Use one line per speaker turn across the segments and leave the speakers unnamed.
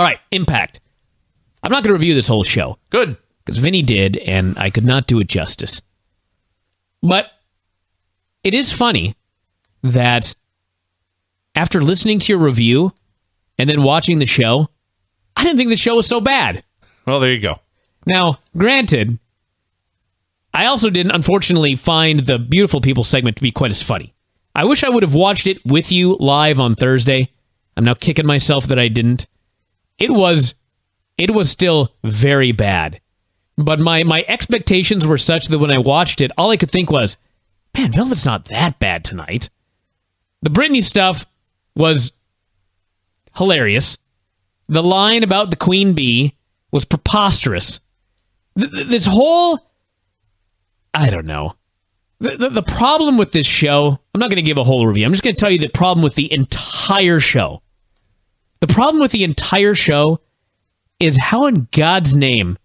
All right, Impact. I'm not going to review this whole show.
Good.
Because Vinny did, and I could not do it justice. But it is funny that after listening to your review and then watching the show, I didn't think the show was so bad.
Well, there you go.
Now, granted, I also didn't, unfortunately, find the Beautiful People segment to be quite as funny. I wish I would have watched it with you live on Thursday. I'm now kicking myself that I didn't. It was still very bad. But my expectations were such that when I watched it, all I could think was, man, Velvet's not that bad tonight. The Britney stuff was hilarious. The line about the Queen Bee was preposterous. This whole... I don't know. The problem with this show... I'm not going to give a whole review. I'm just going to tell you the problem with the entire show. The problem with the entire show is how in God's name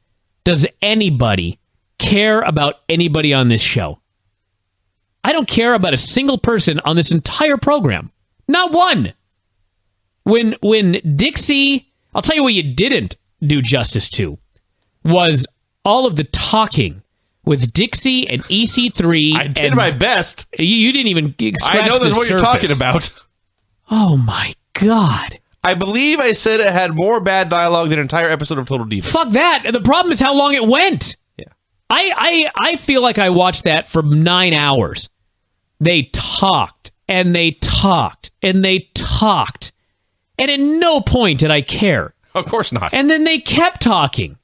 does anybody care about anybody on this show? I don't care about a single person on this entire program. Not one. When Dixie... I'll tell you what you didn't do justice to was all of the talking with Dixie and EC3.
I did my best.
You didn't even scratch
I know that's
the
what
surface.
you're talking about.
Oh, my God.
I believe I said it had more bad dialogue than an entire episode of Total Divas.
Fuck that. The problem is how long it went.
Yeah.
I feel like I watched that for 9 hours. They talked, and they talked, and they talked. And at no point did I care.
Of course not.
And then they kept talking.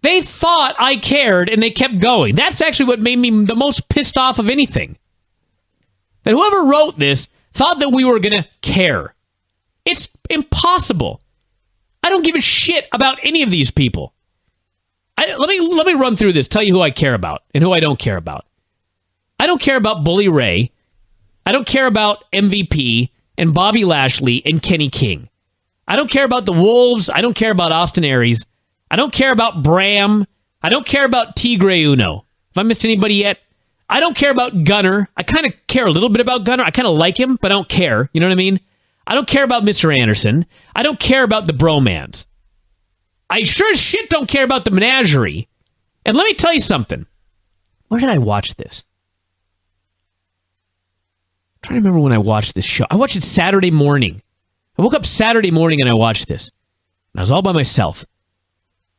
They thought I cared, and they kept going. That's actually what made me the most pissed off of anything. That whoever wrote this thought that we were going to care. It's impossible. I don't give a shit about any of these people. Let me run through this, tell you who I care about and who I don't care about. I don't care about Bully Ray. I don't care about MVP and Bobby Lashley and Kenny King. I don't care about the Wolves. I don't care about Austin Aries. I don't care about Bram. I don't care about Tigre Uno. Have I missed anybody yet? I don't care about Gunner. I kind of care a little bit about Gunner. I kind of like him, but I don't care. You know what I mean? I don't care about Mr. Anderson. I don't care about the bromance. I sure as shit don't care about the menagerie. And let me tell you something. Where did I watch this? I'm trying to remember when I watched this show. I watched it Saturday morning. I woke up Saturday morning and I watched this. And I was all by myself.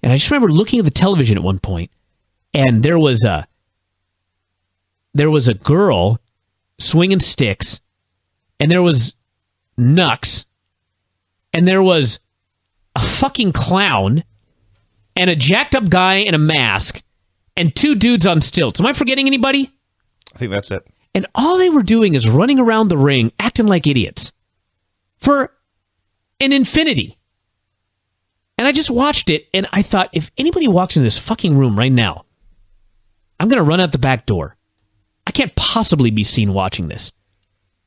And I just remember looking at the television at one point, and there was a girl swinging sticks, and there was Nux, and there was a fucking clown, and a jacked up guy in a mask, and two dudes on stilts. Am I forgetting anybody?
I think that's it.
And all they were doing is running around the ring, acting like idiots. For an infinity. And I just watched it, and I thought, if anybody walks into this fucking room right now, I'm going to run out the back door. I can't possibly be seen watching this.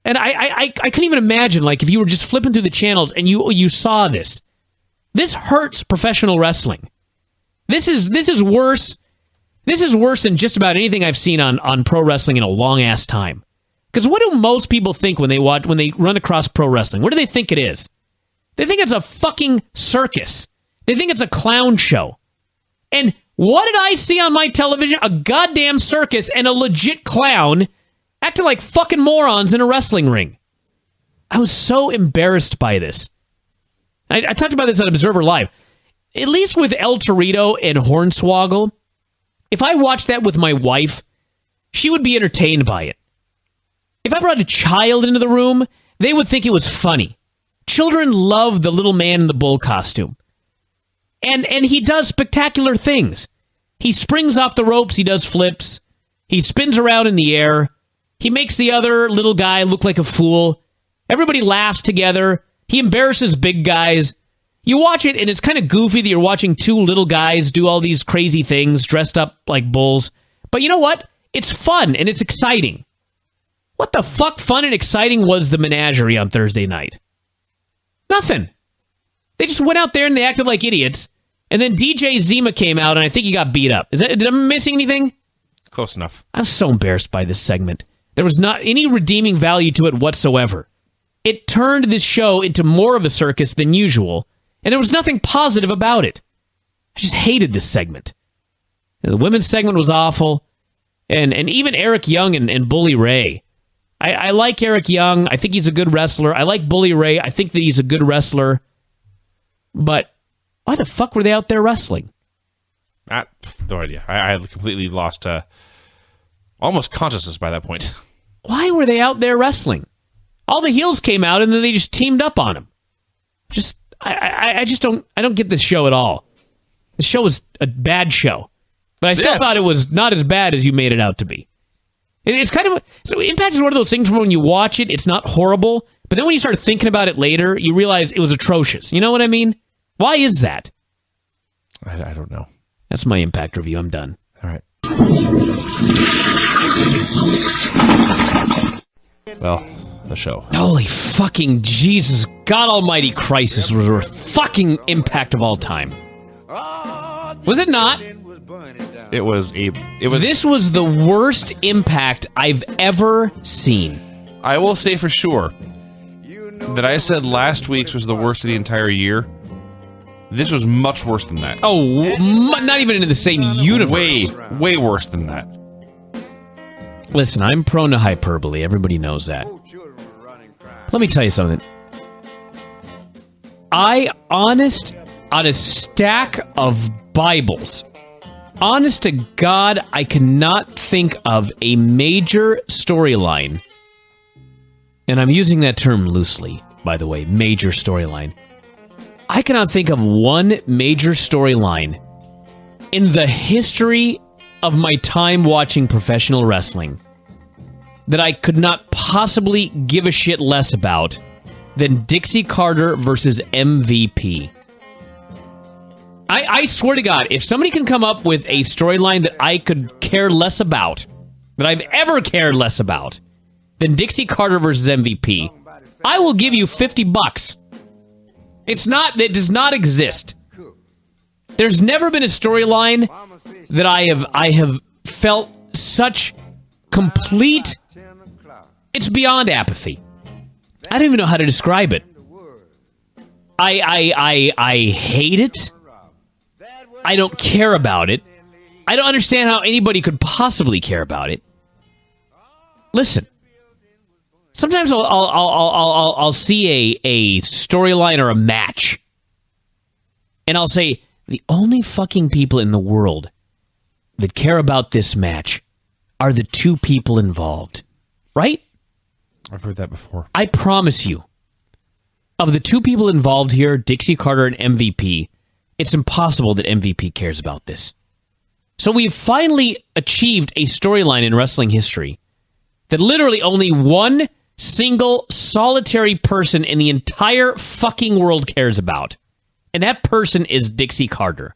And I couldn't even imagine, like, if you were just flipping through the channels and you saw this. This hurts professional wrestling. This is worse. This is worse than just about anything I've seen on pro wrestling in a long-ass time. Because what do most people think when they run across pro wrestling? What do they think it is? They think it's a fucking circus. They think it's a clown show. And what did I see on my television? A goddamn circus and a legit clown acting like fucking morons in a wrestling ring. I was so embarrassed by this. I talked about this on Observer Live. At least with El Torito and Hornswoggle, if I watched that with my wife, she would be entertained by it. If I brought a child into the room, they would think it was funny. Children love the little man in the bull costume. And he does spectacular things. He springs off the ropes, he does flips, he spins around in the air, he makes the other little guy look like a fool. Everybody laughs together. He embarrasses big guys. You watch it, and it's kind of goofy that you're watching two little guys do all these crazy things dressed up like bulls. But you know what? It's fun, and it's exciting. What the fuck fun and exciting was the menagerie on Thursday night? Nothing. They just went out there and they acted like idiots. And then DJ Zima came out, and I think he got beat up. Did I missing anything?
Close enough.
I was so embarrassed by this segment. There was not any redeeming value to it whatsoever. It turned this show into more of a circus than usual, And there was nothing positive about it. I just hated this segment. The women's segment was awful. And even Eric Young and Bully Ray. I like Eric Young. I think he's a good wrestler. I like Bully Ray. I think that he's a good wrestler. But why the fuck were they out there wrestling?
No idea. I had completely lost almost consciousness by that point.
Why were they out there wrestling? All the heels came out and then they just teamed up on him. I just don't get this show at all. The show was a bad show. But I still thought it was not as bad as you made it out to be. It's kind of... So Impact is one of those things where when you watch it, it's not horrible. But then when you start thinking about it later, you realize it was atrocious. You know what I mean? Why is that?
I don't know.
That's my Impact review. I'm done.
All right. Well, the show.
Holy fucking Jesus. God almighty crisis was the worst fucking Impact of all time. Was it not?
It was.
This was the worst Impact I've ever seen.
I will say for sure that I said last week's was the worst of the entire year. This was much worse than that.
Oh, not even in the same universe.
Way worse than that.
Listen, I'm prone to hyperbole. Everybody knows that. Let me tell you something. On a stack of Bibles, honest to God, I cannot think of a major storyline, and I'm using that term loosely, by the way, major storyline. I cannot think of one major storyline in the history of my time watching professional wrestling that I could not possibly give a shit less about than Dixie Carter versus MVP. I swear to God, if somebody can come up with a storyline that I could care less about, that I've ever cared less about, than Dixie Carter versus MVP, I will give you $50. It does not exist. There's never been a storyline that I have felt such complete... It's beyond apathy. I don't even know how to describe it. I hate it. I don't care about it. I don't understand how anybody could possibly care about it. Listen. Sometimes I'll see a storyline or a match, and I'll say, the only fucking people in the world that care about this match are the two people involved. Right?
I've heard that before.
I promise you, of the two people involved here, Dixie Carter and MVP, it's impossible that MVP cares about this. So we've finally achieved a storyline in wrestling history that literally only one single solitary person in the entire fucking world cares about. And that person is Dixie Carter.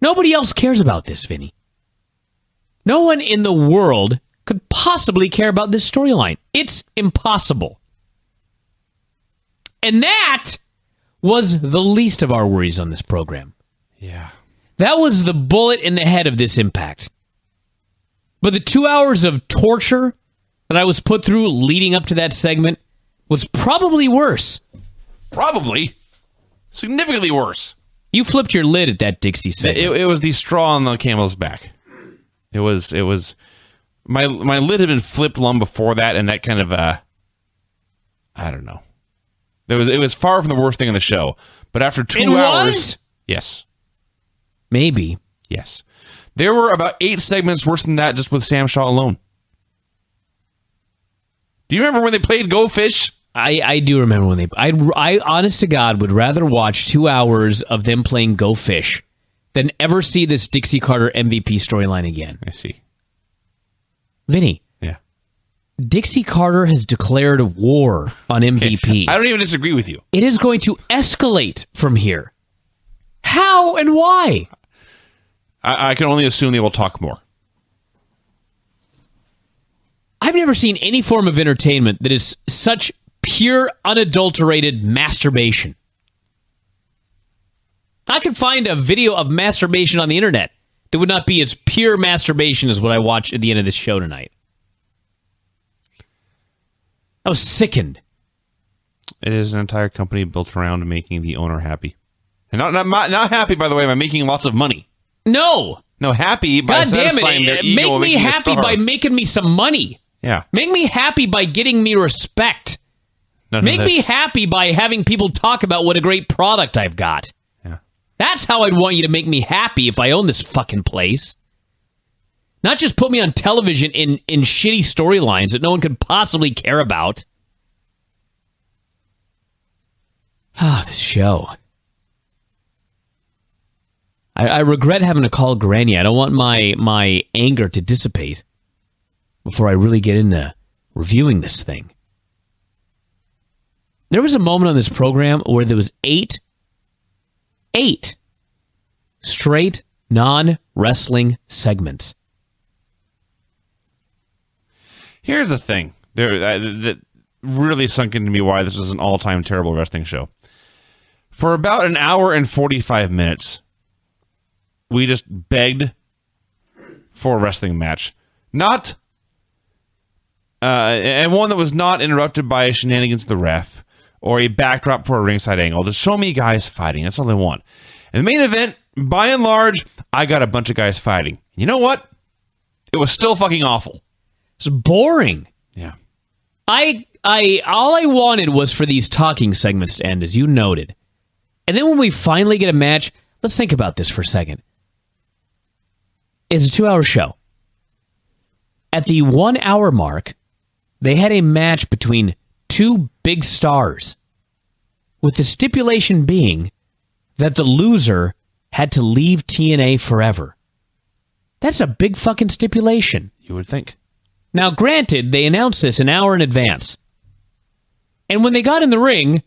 Nobody else cares about this, Vinny. No one in the world could possibly care about this storyline. It's impossible. And that was the least of our worries on this program.
Yeah.
That was the bullet in the head of this Impact. But the 2 hours of torture that I was put through leading up to that segment was probably worse.
Probably. Significantly worse.
You flipped your lid at that Dixie segment.
It was the straw on the camel's back. It was my lid had been flipped long before that, and that kind of I don't know. It was far from the worst thing on the show. But after 2 hours, yes.
Maybe.
Yes. There were about 8 segments worse than that just with Sam Shaw alone. Do you remember when they played Go Fish?
I do remember when they... I honest to God, would rather watch 2 hours of them playing Go Fish than ever see this Dixie Carter MVP storyline again.
I see.
Vinny.
Yeah.
Dixie Carter has declared war on MVP.
I don't even disagree with you.
It is going to escalate from here. How and why?
I can only assume they will talk more.
I've never seen any form of entertainment that is such pure, unadulterated masturbation. I could find a video of masturbation on the internet that would not be as pure masturbation as what I watched at the end of this show tonight. I was sickened.
It is an entire company built around making the owner happy. And not happy, by the way, by making lots of money.
No,
happy by satisfying their ego.
Make me happy by making me some money.
Yeah.
Make me happy by getting me respect. Make me happy by having people talk about what a great product I've got.
Yeah.
That's how I'd want you to make me happy if I own this fucking place. Not just put me on television in shitty storylines that no one could possibly care about. Ah, this show. I regret having to call Granny. I don't want my anger to dissipate before I really get into reviewing this thing. There was a moment on this program where there was eight straight non-wrestling segments.
Here's the thing that really sunk into me why this is an all-time terrible wrestling show. For about an hour and 45 minutes, we just begged for a wrestling match. And one that was not interrupted by shenanigans of the ref or a backdrop for a ringside angle. Just show me guys fighting. That's all I want. And the main event, by and large, I got a bunch of guys fighting. You know what? It was still fucking awful.
It's boring.
Yeah.
All I wanted was for these talking segments to end, as you noted. And then when we finally get a match, let's think about this for a second. It's a 2-hour show. At the 1 hour mark, they had a match between two big stars, with the stipulation being that the loser had to leave TNA forever. That's a big fucking stipulation.
You would think.
Now, granted, they announced this an hour in advance. And when they got in the ring,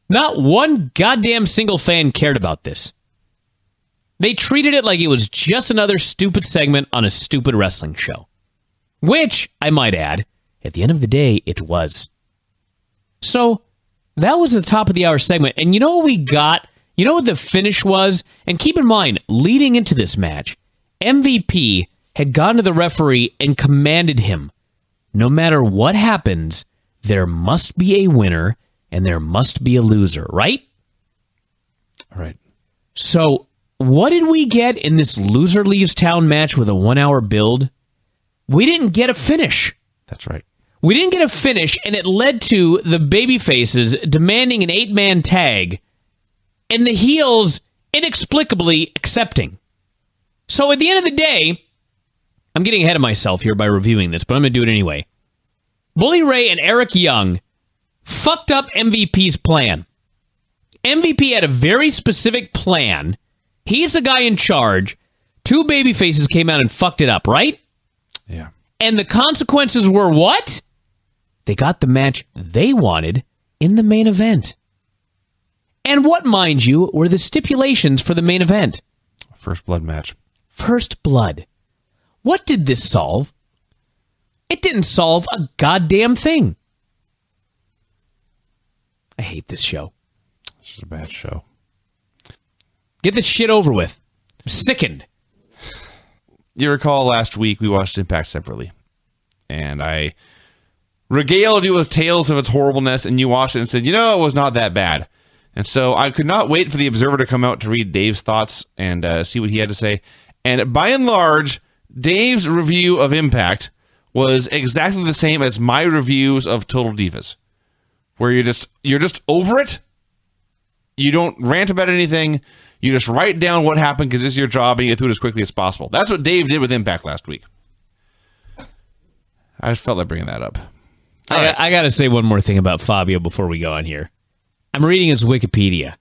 not one goddamn single fan cared about this. They treated it like it was just another stupid segment on a stupid wrestling show. Which, I might add, at the end of the day, it was. So, that was the top of the hour segment. And you know what we got? You know what the finish was? And keep in mind, leading into this match, MVP had gone to the referee and commanded him, no matter what happens, there must be a winner and there must be a loser, right?
All right.
So, what did we get in this loser leaves town match with a 1 hour build? We didn't get a finish.
That's right.
We didn't get a finish, and it led to the babyfaces demanding an 8-man tag, and the heels inexplicably accepting. So at the end of the day, I'm getting ahead of myself here by reviewing this, but I'm going to do it anyway. Bully Ray and Eric Young fucked up MVP's plan. MVP had a very specific plan. He's the guy in charge. Two babyfaces came out and fucked it up, right?
Yeah.
And the consequences were what? They got the match they wanted in the main event. And what, mind you, were the stipulations for the main event?
First blood match.
First blood. What did this solve? It didn't solve a goddamn thing. I hate this show.
This is a bad show.
Get this shit over with. I'm sickened.
You recall last week we watched Impact separately. And I regaled you with tales of its horribleness, and you watched it and said, you know, it was not that bad. And so I could not wait for the Observer to come out to read Dave's thoughts and see what he had to say. And by and large, Dave's review of Impact was exactly the same as my reviews of Total Divas, where you're just over it. You don't rant about anything. You just write down what happened because it's your job and you get through it as quickly as possible. That's what Dave did with Impact last week. I just felt like bringing that up.
I got to say one more thing about Fabio before we go on here. I'm reading his Wikipedia.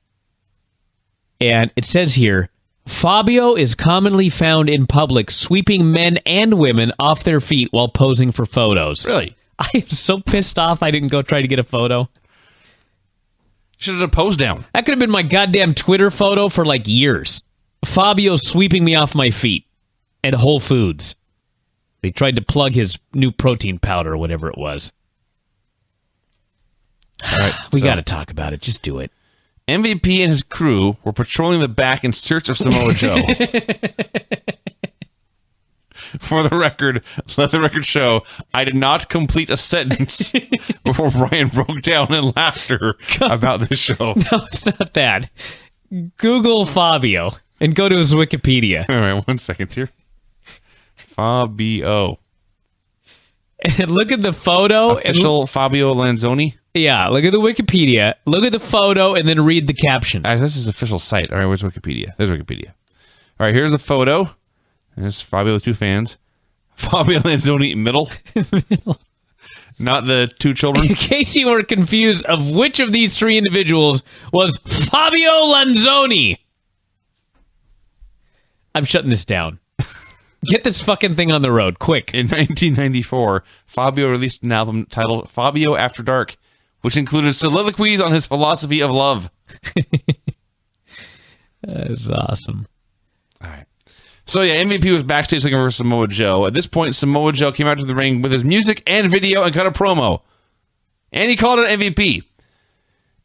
And it says here, Fabio is commonly found in public sweeping men and women off their feet while posing for photos.
Really?
I am so pissed off I didn't go try to get a photo.
Should have done a pose down.
That could have been my goddamn Twitter photo for like years. Fabio sweeping me off my feet at Whole Foods. They tried to plug his new protein powder or whatever it was.
All right,
we got to talk about it. Just do it.
MVP and his crew were patrolling the back in search of Samoa Joe. For the record, let the record show, I did not complete a sentence before Bryan broke down in laughter about this show.
No, it's not that. Google Fabio and go to his Wikipedia.
All right, 1 second here. Fabio.
And look at the photo.
Official Fabio Lanzoni?
Yeah, look at the Wikipedia. Look at the photo and then read the caption.
This is official site. All right, where's Wikipedia? There's Wikipedia. All right, here's the photo. There's Fabio with two fans. Fabio Lanzoni, middle. Not the two children.
In case you were confused of which of these three individuals was Fabio Lanzoni. I'm shutting this down. Get this fucking thing on the road, quick.
In 1994, Fabio released an album titled Fabio After Dark, which included soliloquies on his philosophy of love.
That's awesome.
All right. So, yeah, MVP was backstage looking for Samoa Joe. At this point, Samoa Joe came out to the ring with his music and video and cut a promo. And he called it MVP.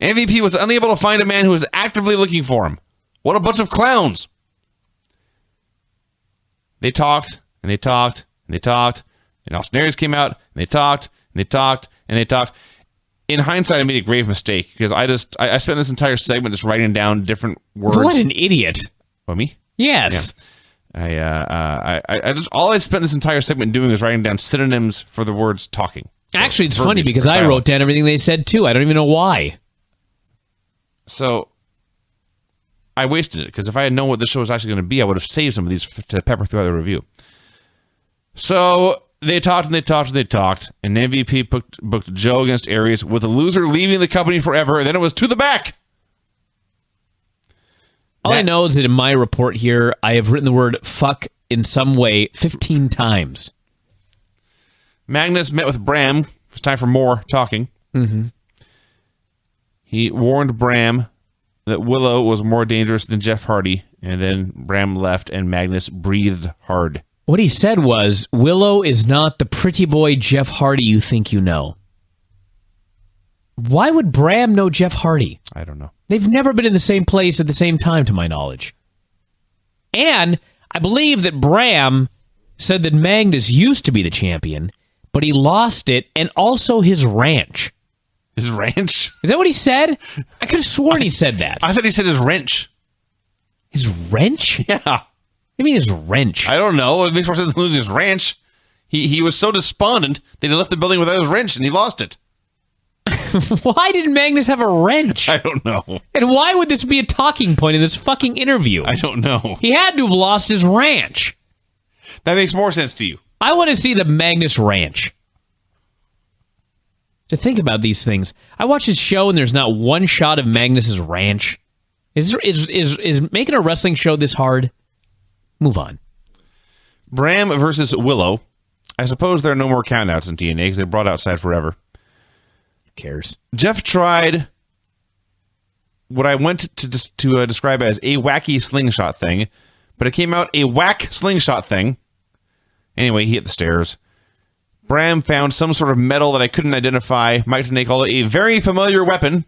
MVP was unable to find a man who was actively looking for him. What a bunch of clowns. They talked, and they talked, and they talked, and Austin Aries came out, and they talked, and they talked, and they talked. In hindsight, I made a grave mistake, because I spent this entire segment just writing down different words.
What an idiot.
What, me?
Yes.
Yeah. All I spent this entire segment doing was writing down synonyms for the words talking.
Actually, it's funny, because I wrote down everything they said, too. I don't even know why.
So, I wasted it, because if I had known what the show was actually going to be, I would have saved some of these to pepper throughout the review. So, they talked and they talked and they talked, and MVP booked Joe against Aries, with the loser leaving the company forever, and then it was to the back.
All I know is that in my report here, I have written the word fuck in some way 15 times.
Magnus met with Bram. It's time for more talking.
Mm-hmm.
He warned Bram that Willow was more dangerous than Jeff Hardy, and then Bram left and Magnus breathed hard.
What he said was, Willow is not the pretty boy Jeff Hardy you think you know. Why would Bram know Jeff Hardy?
I don't know.
They've never been in the same place at the same time, to my knowledge. And I believe that Bram said that Magnus used to be the champion, but he lost it, and also his ranch.
His ranch?
Is that what he said? I could have sworn he said that.
I thought he said his wrench.
His wrench?
Yeah.
What do you mean his wrench?
I don't know. It makes more sense than losing his ranch. He was so despondent that he left the building without his wrench, and he lost it.
Why did Magnus have a wrench?
I don't know.
And why would this be a talking point in this fucking interview?
I don't know.
He had to have lost his ranch.
That makes more sense to you.
I want to see the Magnus ranch. To think about these things. I watch his show and there's not one shot of Magnus's ranch. Is making a wrestling show this hard? Move on.
Bram versus Willow. I suppose there are no more countouts in TNA because they brought outside forever.
Who cares?
Jeff tried what I went to describe as a wacky slingshot thing, but it came out a whack slingshot thing. Anyway, he hit the stairs. Bram found some sort of metal that I couldn't identify. Mike Tenay called it a very familiar weapon.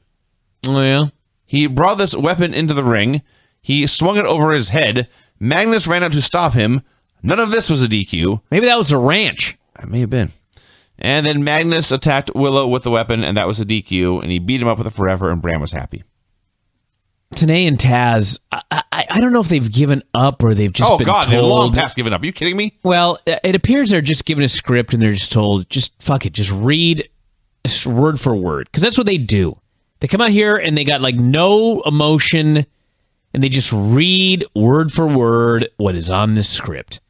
Oh, yeah?
He brought this weapon into the ring. He swung it over his head. Magnus ran out to stop him. None of this was a DQ.
Maybe that was a ranch.
That may have been. And then Magnus attacked Willow with the weapon, and that was a DQ, and he beat him up with it forever, and Bram was happy.
Tenay and Taz, I don't know if they've given up or they've just been told. Oh, God,
they've long past given up. Are you kidding me?
Well, it appears they're just given a script and they're just told, just fuck it, just read word for word. Because that's what they do. They come out here and they got like no emotion and they just read word for word what is on this script.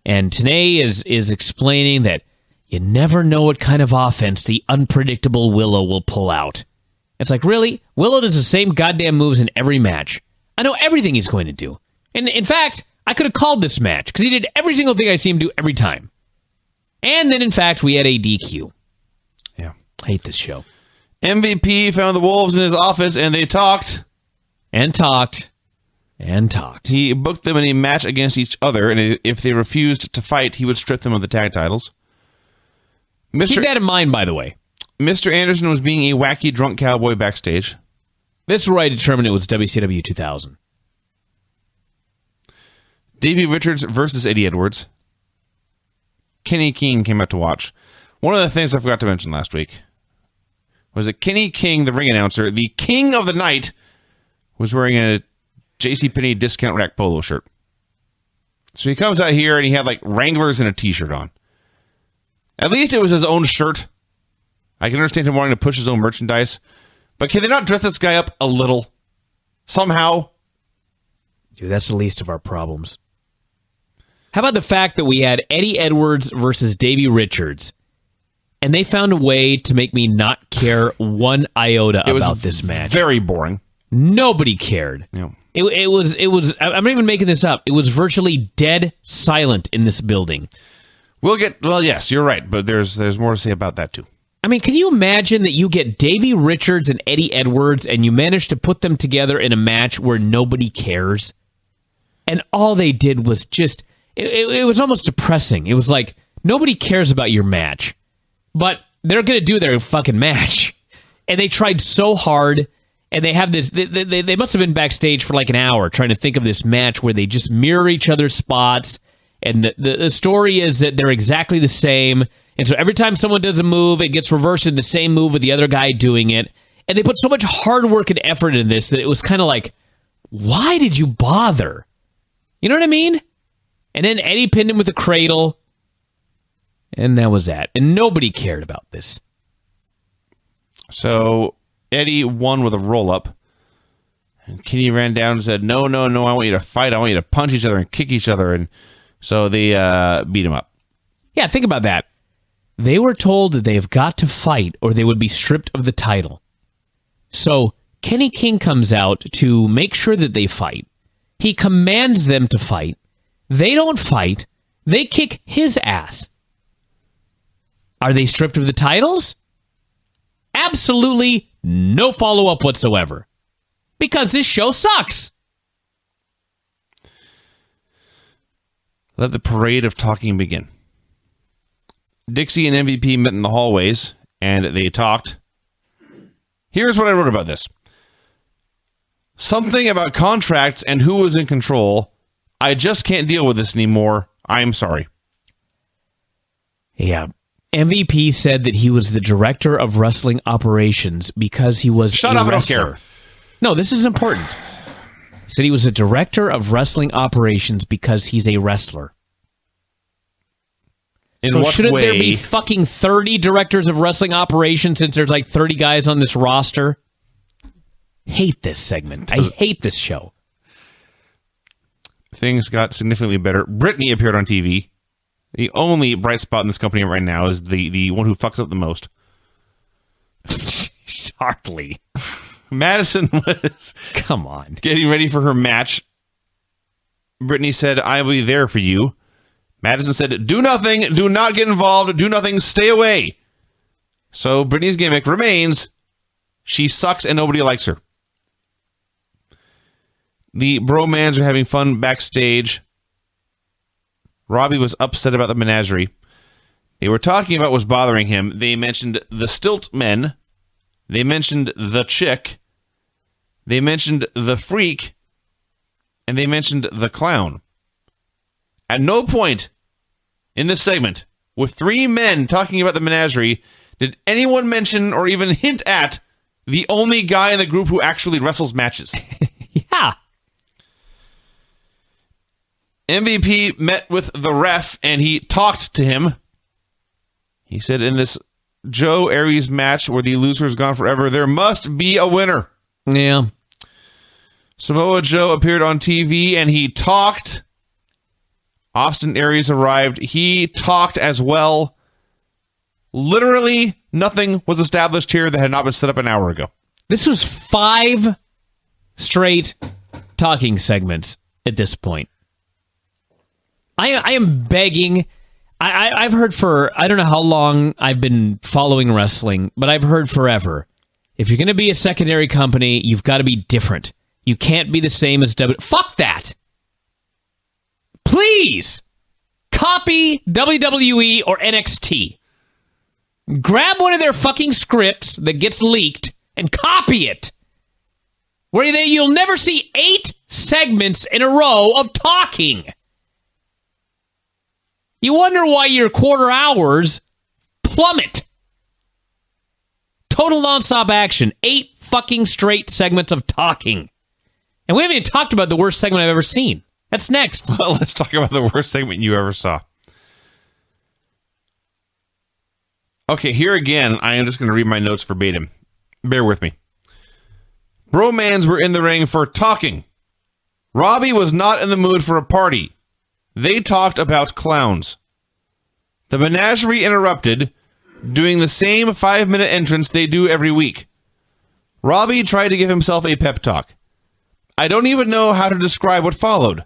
And Tenay is explaining that you never know what kind of offense the unpredictable Willow will pull out. It's like, really? Willow does the same goddamn moves in every match. I know everything he's going to do. And in fact, I could have called this match because he did every single thing I see him do every time. And then, in fact, we had a DQ.
Yeah.
I hate this show.
MVP found the Wolves in his office and they talked.
And talked. And talked.
He booked them in a match against each other, and if they refused to fight, he would strip them of the tag titles.
Keep that in mind, by the way.
Mr. Anderson was being a wacky drunk cowboy backstage.
This is where I determined it was WCW 2000.
Davey Richards versus Eddie Edwards. Kenny King came out to watch. One of the things I forgot to mention last week was that Kenny King, the ring announcer, the king of the night, was wearing a JCPenney discount rack polo shirt. So he comes out here and he had like Wranglers and a t-shirt on. At least it was his own shirt. I can understand him wanting to push his own merchandise. But can they not dress this guy up a little? Somehow?
Dude, that's the least of our problems. How about the fact that we had Eddie Edwards versus Davey Richards, and they found a way to make me not care one iota about this match.
Very boring.
Nobody cared.
Yeah.
It was. I'm not even making this up. It was virtually dead silent in this building.
Well, yes, you're right, but there's more to say about that too.
I mean, can you imagine that you get Davey Richards and Eddie Edwards and you manage to put them together in a match where nobody cares? And all they did was just, it was almost depressing. It was like, nobody cares about your match, but they're going to do their fucking match. And they tried so hard, and they have this, they must have been backstage for like an hour trying to think of this match where they just mirror each other's spots. And the story is that they're exactly the same. And so every time someone does a move, it gets reversed in the same move with the other guy doing it. And they put so much hard work and effort in this that it was kind of like, why did you bother? You know what I mean? And then Eddie pinned him with a cradle. And that was that. And nobody cared about this.
So Eddie won with a roll-up. And Kenny ran down and said, no, I want you to fight. I want you to punch each other and kick each other. And so they beat him up.
Yeah, think about that. They were told that they've got to fight or they would be stripped of the title. So Kenny King comes out to make sure that they fight. He commands them to fight. They don't fight. They kick his ass. Are they stripped of the titles? Absolutely no follow-up whatsoever. Because this show sucks.
Let the parade of talking begin. Dixie and MVP met in the hallways, and they talked. Here's what I wrote about this. Something about contracts and who was in control. I just can't deal with this anymore. I'm sorry.
Yeah. MVP said that he was the director of wrestling operations because he was
Shut up, wrestler. I don't care.
No, this is important. He said he was a director of wrestling operations because he's a wrestler. So shouldn't there be fucking 30 directors of wrestling operations since there's like 30 guys on this roster? Hate this segment. I hate this show.
Things got significantly better. Brittany appeared on TV. The only bright spot in this company right now is the one who fucks up the most.
Hardly.
Madison was
come on
getting ready for her match. Brittany said, I will be there for you. Madison said, do nothing, do not get involved, do nothing, stay away. So Brittany's gimmick remains, she sucks and nobody likes her. The bromans are having fun backstage. Robbie was upset about the menagerie. They were talking about what was bothering him. They mentioned the stilt men. They mentioned the chick. They mentioned the freak. And they mentioned the clown. At no point in this segment, with three men talking about the menagerie, did anyone mention or even hint at the only guy in the group who actually wrestles matches.
Yeah.
MVP met with the ref and he talked to him. He said in this Joe Aries match where the loser is gone forever, there must be a winner.
Yeah.
Samoa Joe appeared on TV and he talked. Austin Aries arrived. He talked as well. Literally nothing was established here that had not been set up an hour ago.
This was 5 straight talking segments at this point. I am begging. I've heard for, I don't know how long I've been following wrestling, but I've heard forever. If you're going to be a secondary company, you've got to be different. You can't be the same as WWE. Fuck that. Please copy WWE or NXT. Grab one of their fucking scripts that gets leaked and copy it. Where you'll never see 8 segments in a row of talking. You wonder why your quarter hours plummet. Total nonstop action. 8 fucking straight segments of talking. And we haven't even talked about the worst segment I've ever seen. That's next.
Well, let's talk about the worst segment you ever saw. Okay, here again, I am just going to read my notes verbatim. Bear with me. Bromans were in the ring for talking. Robbie was not in the mood for a party. They talked about clowns. The menagerie interrupted, doing the same 5-minute entrance they do every week. Robbie tried to give himself a pep talk. I don't even know how to describe what followed.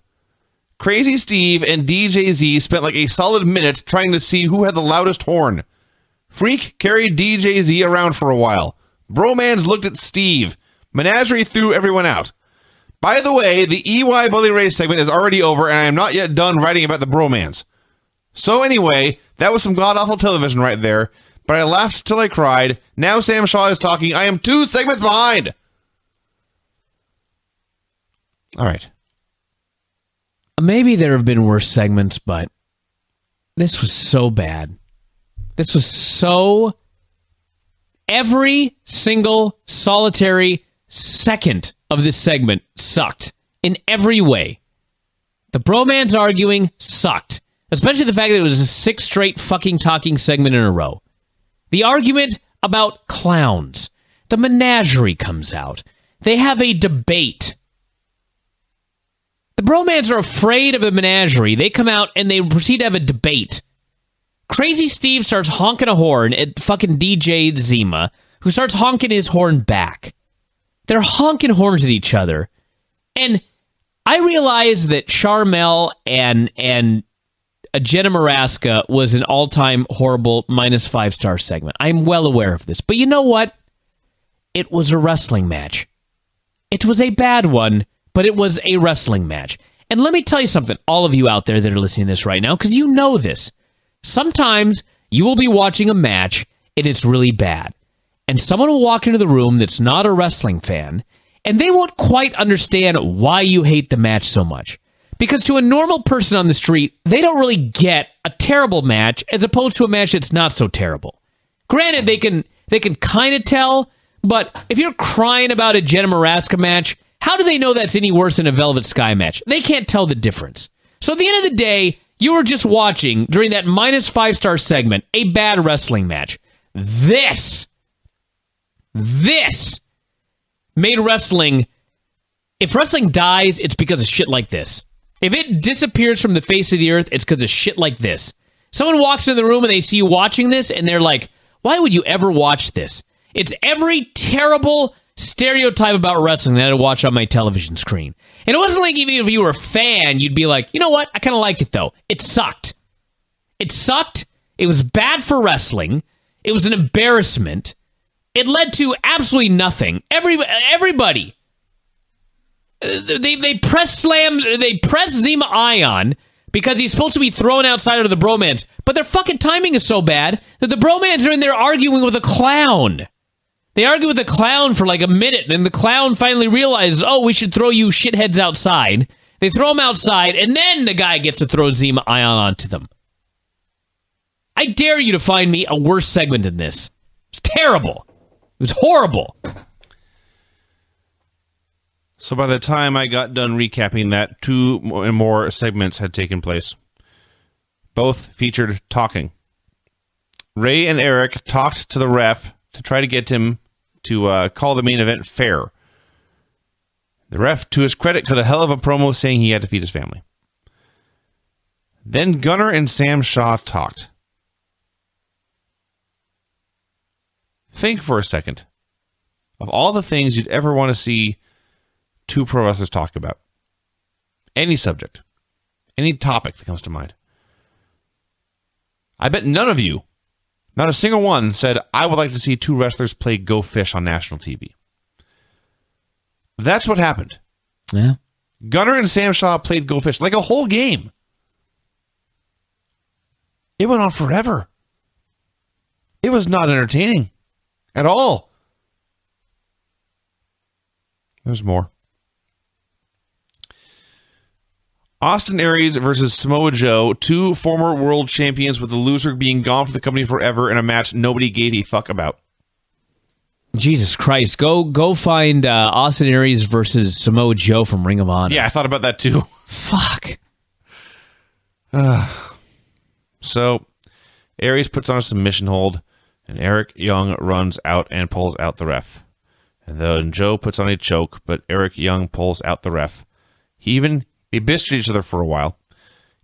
Crazy Steve and DJ Z spent like a solid minute trying to see who had the loudest horn. Freak carried DJ Z around for a while. Bromans looked at Steve. Menagerie threw everyone out. By the way, the EY Bully Ray segment is already over, and I am not yet done writing about the Bromans. So anyway, that was some god-awful television right there, but I laughed till I cried. Now Sam Shaw is talking. I am 2 segments behind. All right.
Maybe there have been worse segments, but this was so bad. This was so... Every single solitary second of this segment sucked in every way. The Bromans arguing sucked. Especially the fact that it was a 6 straight fucking talking segment in a row. The argument about clowns. The menagerie comes out. They have a debate. The Bromans are afraid of the menagerie. They come out and they proceed to have a debate. Crazy Steve starts honking a horn at fucking DJ Zima, who starts honking his horn back. They're honking horns at each other. And I realize that Charmel and Jenna Maraska was an all-time horrible -5-star segment. I'm well aware of this. But you know what? It was a wrestling match. It was a bad one, but it was a wrestling match. And let me tell you something, all of you out there that are listening to this right now, because you know this. Sometimes you will be watching a match and it's really bad. And someone will walk into the room that's not a wrestling fan, and they won't quite understand why you hate the match so much. Because to a normal person on the street, they don't really get a terrible match as opposed to a match that's not so terrible. Granted, they can kind of tell, but if you're crying about a Jenna Maraska match, how do they know that's any worse than a Velvet Sky match? They can't tell the difference. So at the end of the day, you were just watching, during that -5-star segment, a bad wrestling match. This made wrestling... If wrestling dies, it's because of shit like this. If it disappears from the face of the earth, it's because of shit like this. Someone walks into the room and they see you watching this, and they're like, why would you ever watch this? It's every terrible stereotype about wrestling that I watch on my television screen. And it wasn't like even if you were a fan, you'd be like, you know what? I kind of like it, though. It sucked. It sucked. It was bad for wrestling. It was an embarrassment. It led to absolutely nothing. Everybody. They press Zima Ion because he's supposed to be thrown outside of the Bromans. But their fucking timing is so bad that the Bromans are in there arguing with a clown. They argue with the clown for like a minute, and the clown finally realizes, oh, we should throw you shitheads outside. They throw him outside, and then the guy gets to throw Zima Ion onto them. I dare you to find me a worse segment than this. It's terrible. It was horrible.
So by the time I got done recapping that, 2 more segments had taken place. Both featured talking. Ray and Eric talked to the ref to try to get him to call the main event fair. The ref, to his credit, cut a hell of a promo saying he had to feed his family. Then Gunner and Sam Shaw talked. Think for a second of all the things you'd ever want to see 2 pro wrestlers talk about. Any subject. Any topic that comes to mind. I bet none of you, not a single one, said, I would like to see 2 wrestlers play Go Fish on national TV. That's what happened.
Yeah.
Gunner and Sam Shaw played Go Fish like a whole game. It went on forever. It was not entertaining at all. There's more. Austin Aries versus Samoa Joe, 2 former world champions, with the loser being gone from the company forever in a match nobody gave a fuck about.
Jesus Christ. Go find Austin Aries versus Samoa Joe from Ring of Honor.
Yeah, I thought about that too.
Fuck.
So, Aries puts on a submission hold, and Eric Young runs out and pulls out the ref. And then Joe puts on a choke, but Eric Young pulls out the ref. They bitched at each other for a while.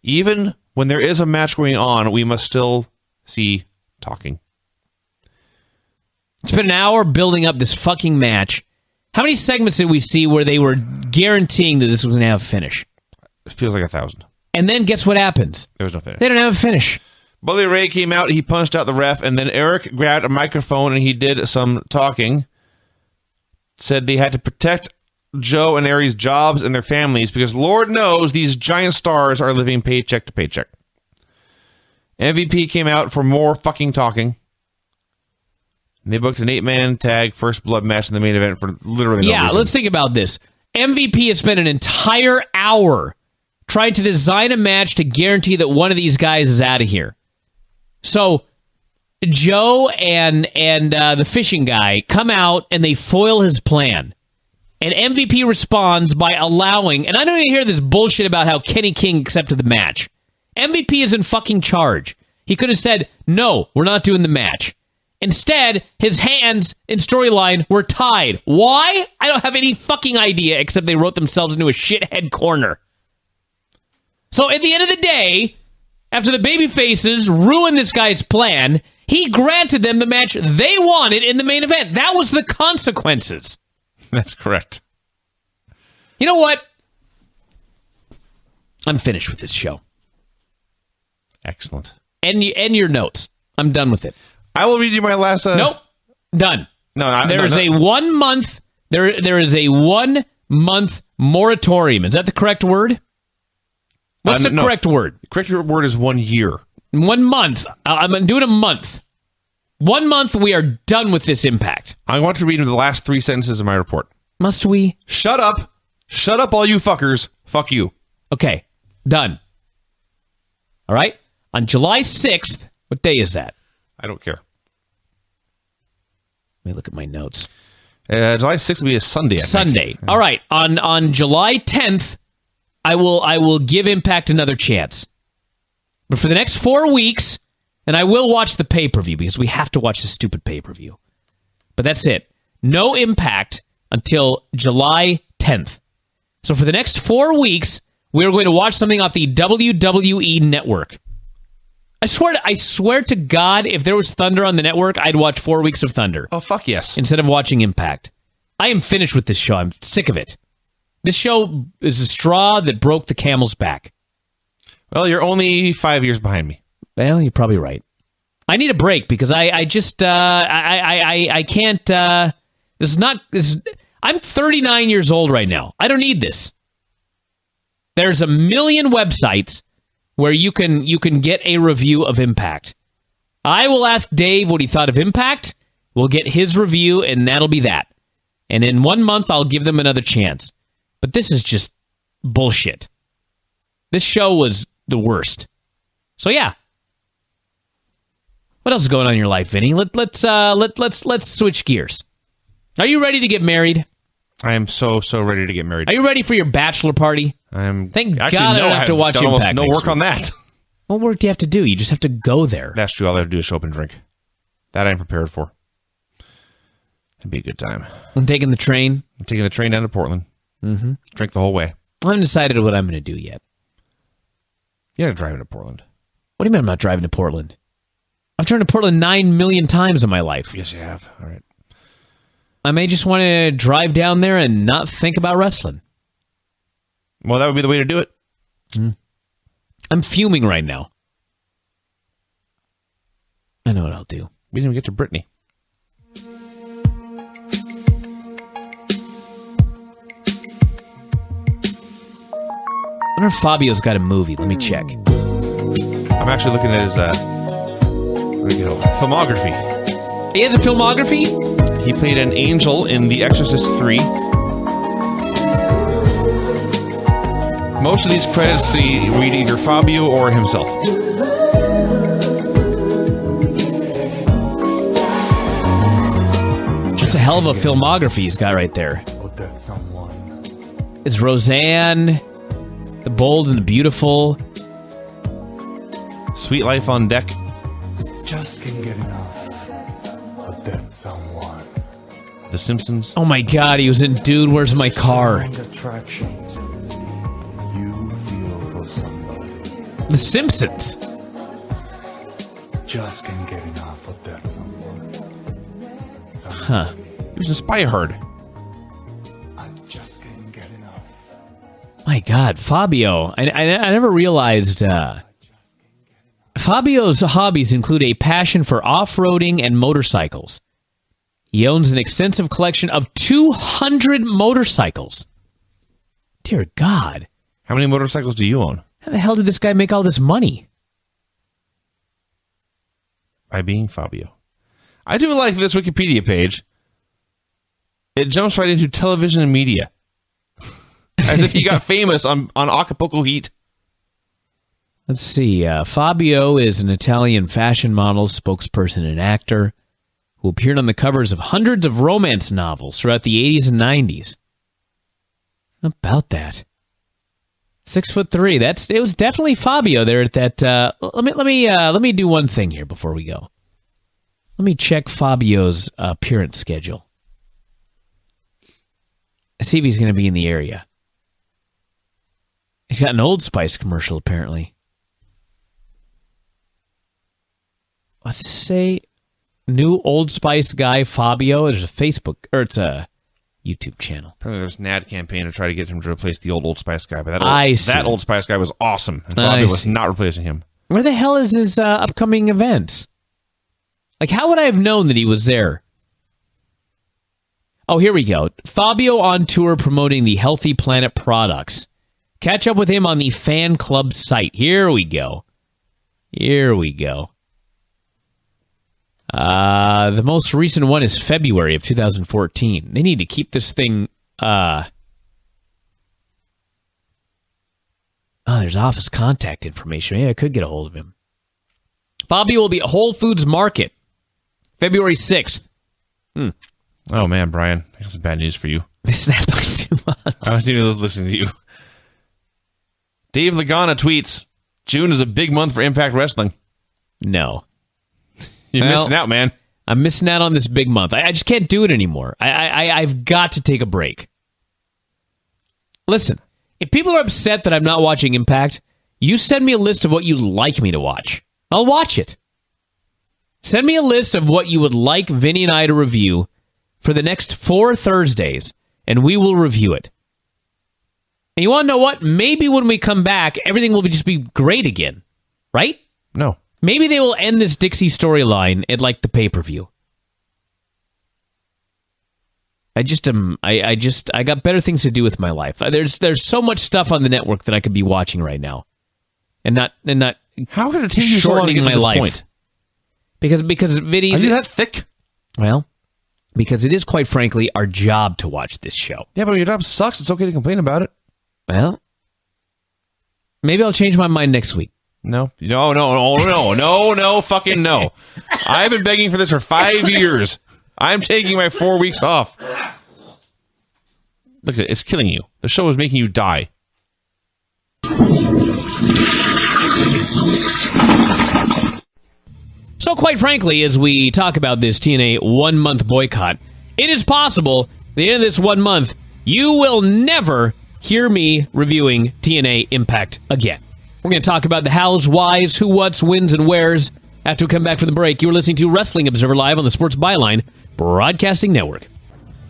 Even when there is a match going on, we must still see talking.
It's been an hour building up this fucking match. How many segments did we see where they were guaranteeing that this was going to have a finish?
It feels like 1,000.
And then guess what happens?
There was no finish.
They don't have a finish.
Bully Ray came out, he punched out the ref, and then Eric grabbed a microphone and he did some talking. Said they had to protect Joe and Aries' jobs and their families because Lord knows these giant stars are living paycheck to paycheck. MVP came out for more fucking talking. And they booked an 8-man tag first blood match in the main event for literally no reason.
Let's think about this. MVP has spent an entire hour trying to design a match to guarantee that one of these guys is out of here. So Joe and the fishing guy come out and they foil his plan. And MVP responds by allowing, and I don't even hear this bullshit about how Kenny King accepted the match. MVP is in fucking charge. He could have said, no, we're not doing the match. Instead, his hands in storyline were tied. Why? I don't have any fucking idea, except they wrote themselves into a shithead corner. So at the end of the day, after the babyfaces ruined this guy's plan, he granted them the match they wanted in the main event. That was the consequences.
That's correct.
You know what? I'm finished with this show.
Excellent.
And your notes. I'm done with it.
I will read you my last...
Nope. Done. There is a 1 month... There is a 1 month moratorium. Is that the correct word? What's the correct word?
The correct word is 1 year.
1 month. I'm doing a month. 1 month, we are done with this Impact.
I want to read the last 3 sentences of my report.
Must we?
Shut up. Shut up, all you fuckers. Fuck you.
Okay. Done. All right? On July 6th, what day is that?
I don't care.
Let me look at my notes.
July 6th will be a Sunday, I think.
Sunday. All right. On July 10th, I will give Impact another chance. But for the next 4 weeks, and I will watch the pay-per-view because we have to watch the stupid pay-per-view. But that's it. No Impact until July 10th. So for the next 4 weeks, we're going to watch something off the WWE Network. I swear to God, if there was Thunder on the network, I'd watch 4 weeks of Thunder.
Oh, fuck yes.
Instead of watching Impact. I am finished with this show. I'm sick of it. This show is a straw that broke the camel's back.
Well, you're only 5 years behind me.
Well, you're probably right. I need a break because I can't. I'm 39 years old right now. I don't need this. There's a million websites where you can get a review of Impact. I will ask Dave what he thought of Impact. We'll get his review, and that'll be that. And in 1 month, I'll give them another chance. But this is just bullshit. This show was the worst. So yeah. What else is going on in your life, Vinny? Let's switch gears. Are you ready to get married?
I am so ready to get married.
Are you ready for your bachelor party? Thank God I don't have to watch Impact.
No work on that.
What work do you have to do? You just have to go there.
That's true. All I have to do is show up and drink. That I'm prepared for. It'd be a good time.
I'm taking the train.
I'm taking the train down to Portland.
Mm-hmm.
Drink the whole way.
I haven't decided what I'm going to do yet.
You're not driving to Portland.
What do you mean I'm not driving to Portland? I've driven to Portland 9 million times in my life.
Yes, you have. All right.
I may just want to drive down there and not think about wrestling.
Well, that would be the way to do it.
I'm fuming right now. I know what I'll do.
We didn't even get to Brittany.
I wonder if Fabio's got a movie. Let me check.
I'm actually looking at his filmography.
He has a filmography?
He played an angel in The Exorcist 3. Most of these credits read either Fabio or himself.
That's a hell of a filmography he's got right there. It's Roseanne, The Bold and the Beautiful,
Sweet Life on Deck.
Just can't get enough of that someone.
The Simpsons.
Oh my God, he was in Dude, Where's My Car?
Attraction you feel for somebody.
The Simpsons.
Just can't get enough of that someone.
Huh.
He was in Spy Hard.
I just can't get enough.
My God, Fabio. I never realized Fabio's hobbies include a passion for off-roading and motorcycles. He owns an extensive collection of 200 motorcycles. Dear God.
How many motorcycles do you own?
How the hell did this guy make all this money?
By being Fabio. I do like this Wikipedia page. It jumps right into television and media. As if he got famous on Acapulco Heat.
Let's see. Fabio is an Italian fashion model, spokesperson, and actor who appeared on the covers of hundreds of romance novels throughout the 80s and 90s. How about that? 6'3". It was definitely Fabio there at that. Let me do one thing here before we go. Let me check Fabio's appearance schedule. See if he's going to be in the area. He's got an Old Spice commercial, apparently. Let's say new Old Spice guy Fabio. There's a Facebook, or it's a YouTube channel.
Apparently there's an ad campaign to try to get him to replace the old Spice guy, but that Old Spice guy was awesome, and Fabio was not replacing him.
Where the hell is his upcoming events? Like, how would I have known that he was there? Oh, here we go. Fabio on tour promoting the Healthy Planet products. Catch up with him on the fan club site. Here we go. Here we go. The most recent one is February of 2014. They need to keep this thing... Oh, there's office contact information. Maybe I could get a hold of him. Fabio will be at Whole Foods Market, February 6th.
Oh, man, Brian. I got some bad news for you.
Missed that by 2 months.
I wasn't even listening to you. Dave Lagana tweets, June is a big month for Impact Wrestling.
No.
You're missing out, man.
I'm missing out on this big month. I just can't do it anymore. I've got to take a break. Listen, if people are upset that I'm not watching Impact, you send me a list of what you'd like me to watch. I'll watch it. Send me a list of what you would like Vinny and I to review for the next 4 Thursdays, and we will review it. And you want to know what? Maybe when we come back, everything will just be great again. Right?
No.
Maybe they will end this Dixie storyline at like the pay-per-view. I got better things to do with my life. There's so much stuff on the network that I could be watching right now, and not
how could it take you so long to get to this point?
Because Vinny,
are you that thick?
Well, because it is quite frankly our job to watch this show.
Yeah, but when your job sucks, it's okay to complain about it.
Well, maybe I'll change my mind next week.
No, fucking no. I've been begging for this for 5 years. I'm taking my 4 weeks off. Look at it. It's killing you. The show is making you die.
So quite frankly, as we talk about this TNA 1-month boycott, it is possible at the end of this 1 month, you will never hear me reviewing TNA Impact again. We're going to talk about the hows, whys, who, whats, wins, and wheres after we come back from the break. You're listening to Wrestling Observer Live on the Sports Byline Broadcasting Network.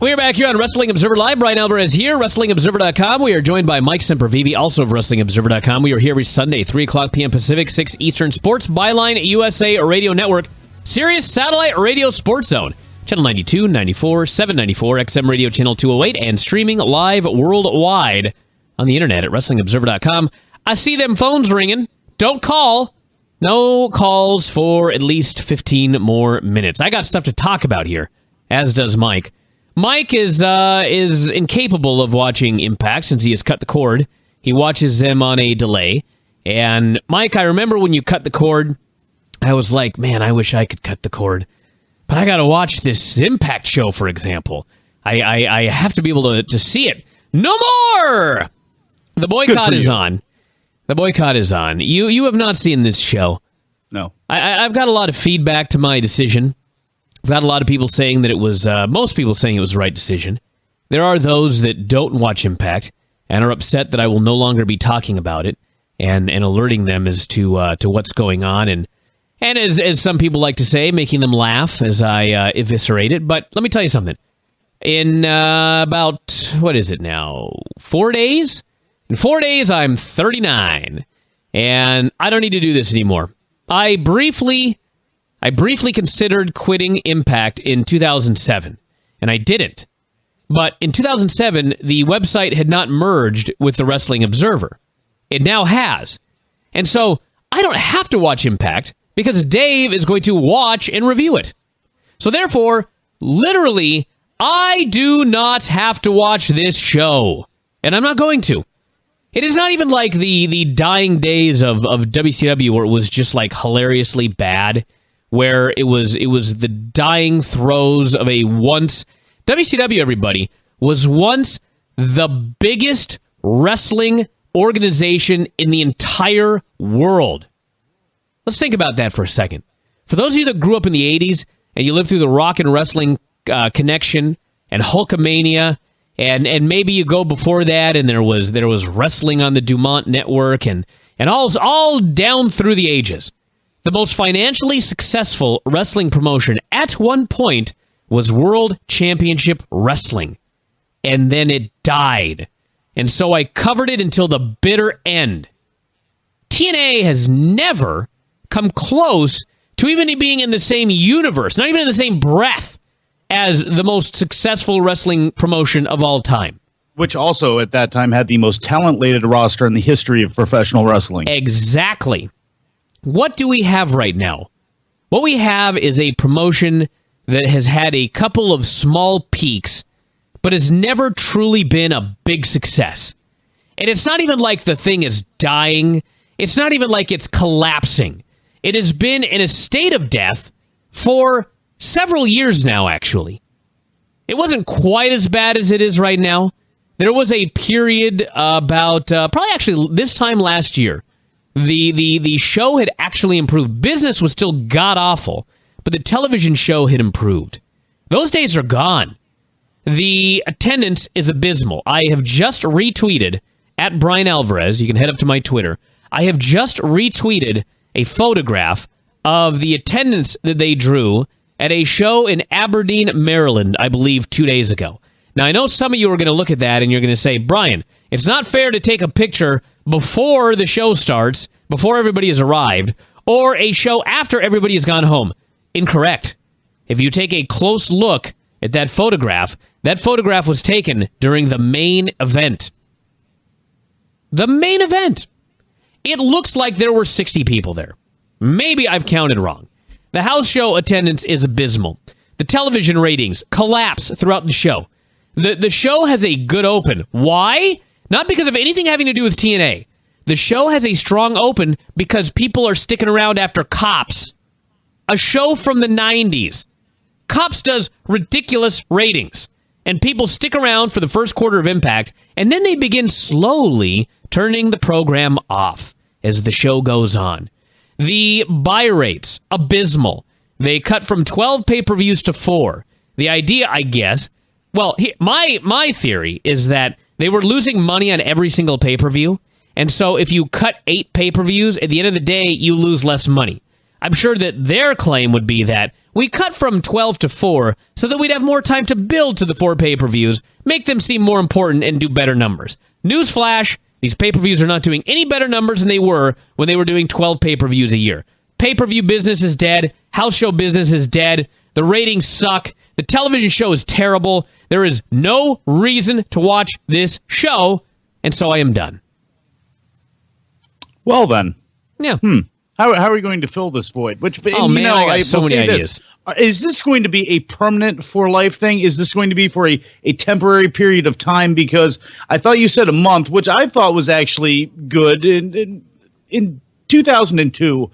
We are back here on Wrestling Observer Live. Brian Alvarez here, WrestlingObserver.com. We are joined by Mike Sempervive, also of WrestlingObserver.com. We are here every Sunday, 3 o'clock p.m. Pacific, 6 Eastern. Sports Byline USA Radio Network, Sirius Satellite Radio Sports Zone, Channel 92, 94, 794, XM Radio Channel 208, and streaming live worldwide on the internet at WrestlingObserver.com. I see them phones ringing. Don't call. No calls for at least 15 more minutes. I got stuff to talk about here, as does Mike. Mike is incapable of watching Impact since he has cut the cord. He watches them on a delay. And, Mike, I remember when you cut the cord, I was like, man, I wish I could cut the cord. But I got to watch this Impact show, for example. I have to be able to see it. No more! The boycott is on. The boycott is on. You have not seen this show.
No.
I've got a lot of feedback to my decision. I've got a lot of people saying that it was, most people saying it was the right decision. There are those that don't watch Impact and are upset that I will no longer be talking about it and alerting them as to what's going on and as some people like to say, making them laugh as I eviscerate it. But let me tell you something. In about, what is it now, 4 days? In 4 days, I'm 39, and I don't need to do this anymore. I briefly considered quitting Impact in 2007, and I didn't. But in 2007, the website had not merged with the Wrestling Observer. It now has. And so I don't have to watch Impact because Dave is going to watch and review it. So therefore, literally, I do not have to watch this show. And I'm not going to. It is not even like the dying days of WCW where it was just like hilariously bad, where it was the dying throes of a once... WCW, everybody, was once the biggest wrestling organization in the entire world. Let's think about that for a second. For those of you that grew up in the 80s and you lived through the Rock and Wrestling Connection and Hulkamania, and maybe you go before that and there was wrestling on the Dumont Network and all down through the ages. The most financially successful wrestling promotion at one point was World Championship Wrestling. And then it died. And so I covered it until the bitter end. TNA has never come close to even being in the same universe, not even in the same breath, as the most successful wrestling promotion of all time.
Which also, at that time, had the most talent-laden roster in the history of professional wrestling.
Exactly. What do we have right now? What we have is a promotion that has had a couple of small peaks, but has never truly been a big success. And it's not even like the thing is dying. It's not even like it's collapsing. It has been in a state of death for several years now, actually. It wasn't quite as bad as it is right now. There was a period about, probably actually this time last year, the show had actually improved. Business was still god-awful, but the television show had improved. Those days are gone. The attendance is abysmal. I have just retweeted, at Brian Alvarez, you can head up to my Twitter, I have just retweeted a photograph of the attendance that they drew at a show in Aberdeen, Maryland, I believe 2 days ago. Now, I know some of you are going to look at that and you're going to say, Brian, it's not fair to take a picture before the show starts, before everybody has arrived, or a show after everybody has gone home. Incorrect. If you take a close look at that photograph was taken during the main event. The main event. It looks like there were 60 people there. Maybe I've counted wrong. The house show attendance is abysmal. The television ratings collapse throughout the show. The show has a good open. Why? Not because of anything having to do with TNA. The show has a strong open because people are sticking around after Cops. A show from the 90s. Cops does ridiculous ratings. And people stick around for the first quarter of Impact, and then they begin slowly turning the program off as the show goes on. The buy rates, abysmal. They cut from 12 pay-per-views to 4. The idea, I guess, well, my theory is that they were losing money on every single pay-per-view, and so if you cut 8 pay-per-views, at the end of the day, you lose less money. I'm sure that their claim would be that we cut from 12 to 4 so that we'd have more time to build to the 4 pay-per-views, make them seem more important, and do better numbers. Newsflash, these pay-per-views are not doing any better numbers than they were when they were doing 12 pay-per-views a year. Pay-per-view business is dead. House show business is dead. The ratings suck. The television show is terrible. There is no reason to watch this show, and so I am done.
Well, then.
Yeah.
How are we going to fill this void?
Oh, man, I got so many ideas.
Is this going to be a permanent for life thing? Is this going to be for a temporary period of time? Because I thought you said a month, which I thought was actually good. In 2002,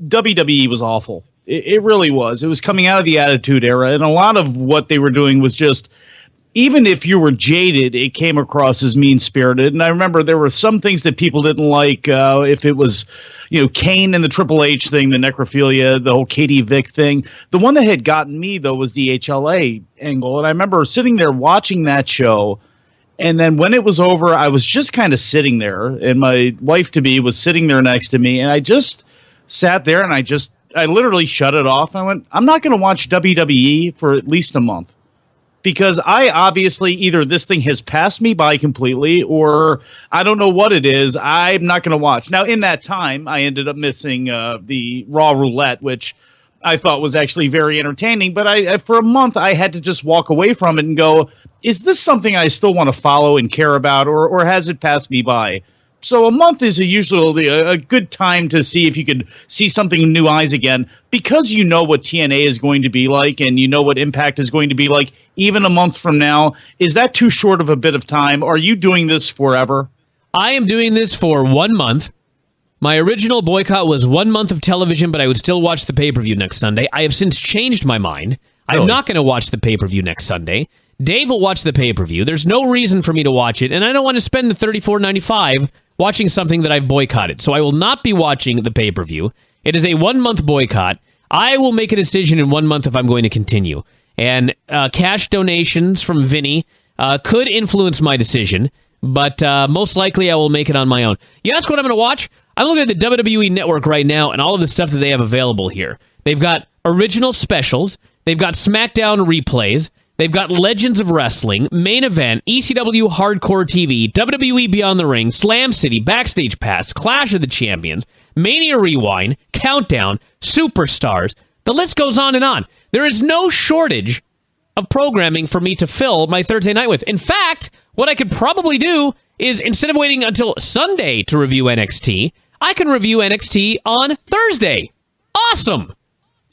WWE was awful. It really was. It was coming out of the Attitude Era, and a lot of what they were doing was just, even if you were jaded, it came across as mean-spirited. And I remember there were some things that people didn't like. If it was, Kane and the Triple H thing, the necrophilia, the whole Katie Vick thing. The one that had gotten me, though, was the HLA angle. And I remember sitting there watching that show, and then when it was over, I was just kind of sitting there, and my wife-to-be was sitting there next to me, and I just sat there, and I literally shut it off. I went, I'm not going to watch WWE for at least a month. Because I obviously, either this thing has passed me by completely, or I don't know what it is. I'm not going to watch. Now, in that time, I ended up missing the Raw Roulette, which I thought was actually very entertaining. But for a month, I had to just walk away from it and go, is this something I still want to follow and care about, or has it passed me by? So a month is usually a good time to see if you could see something in new eyes again, because you know what TNA is going to be like and you know what Impact is going to be like even a month from now. Is that too short of a bit of time? Are you doing this forever?
I am doing this for 1 month. My original boycott was 1 month of television, but I would still watch the pay-per-view next Sunday. I have since changed my mind. Really? I'm not going to watch the pay-per-view next Sunday. Dave will watch the pay-per-view. There's no reason for me to watch it, and I don't want to spend the $34.95 watching something that I've boycotted. So I will not be watching the pay-per-view. It is a 1 month boycott. I will make a decision in 1 month if I'm going to continue. And cash donations from Vinny could influence my decision, but most likely I will make it on my own. You ask what I'm going to watch? I'm looking at the WWE Network right now and all of the stuff that they have available here. They've got original specials. They've got SmackDown replays. They've got Legends of Wrestling, Main Event, ECW Hardcore TV, WWE Beyond the Ring, Slam City, Backstage Pass, Clash of the Champions, Mania Rewind, Countdown, Superstars. The list goes on and on. There is no shortage of programming for me to fill my Thursday night with. In fact, what I could probably do is, instead of waiting until Sunday to review NXT, I can review NXT on Thursday. Awesome!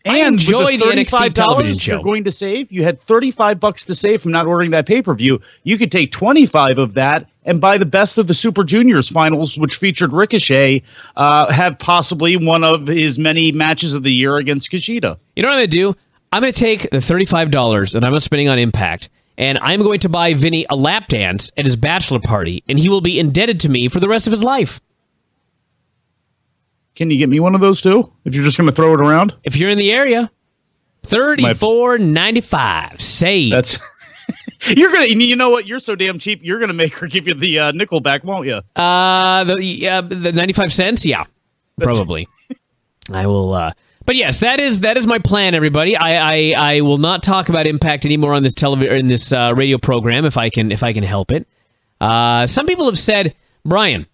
And
I enjoy the NXT television show.
You're going to save. You had $35 to save from not ordering that pay-per-view. You could take $25 of that and buy the Best of the Super Juniors finals, which featured Ricochet, have possibly one of his many matches of the year against Kushida.
You know what I'm going to do? I'm going to take the $35 that I'm spending on Impact, and I'm going to buy Vinny a lap dance at his bachelor party, and he will be indebted to me for the rest of his life.
Can you get me one of those too? If you're just going to throw it around?
If you're in the area, $34.95. Save.
That's you're gonna. You know what? You're so damn cheap. You're gonna make her give you the nickel back, won't you?
The 95 cents. Yeah, probably. I will. But yes, that is my plan, everybody. I will not talk about Impact anymore on this radio program if I can help it. Some people have said, Brian,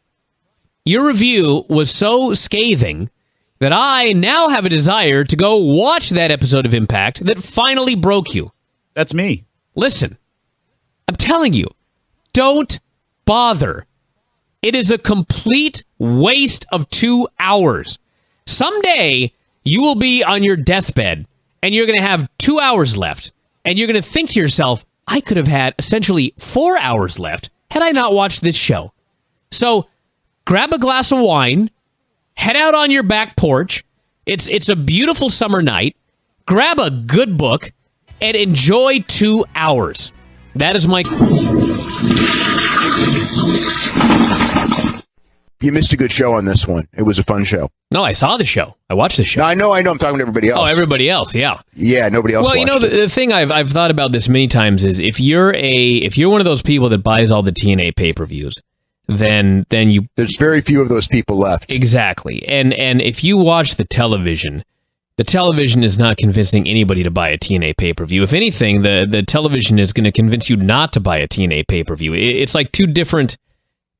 your review was so scathing that I now have a desire to go watch that episode of Impact that finally broke you.
That's me.
Listen, I'm telling you, don't bother. It is a complete waste of 2 hours. Someday, you will be on your deathbed, and you're going to have 2 hours left, and you're going to think to yourself, I could have had essentially 4 hours left had I not watched this show. So, grab a glass of wine, head out on your back porch. It's a beautiful summer night. Grab a good book and enjoy 2 hours. That is my...
You missed a good show on this one. It was a fun show.
No, I saw the show. I watched the show.
No, I know. I'm talking to everybody else.
Oh, everybody else, yeah.
Yeah, nobody else.
Well, you know, the thing I've thought about this many times is if you're one of those people that buys all the TNA pay-per-views, then you... There's
very few of those people left.
Exactly. And if you watch the television is not convincing anybody to buy a TNA pay-per-view. If anything, the television is going to convince you not to buy a TNA pay-per-view. It's like two different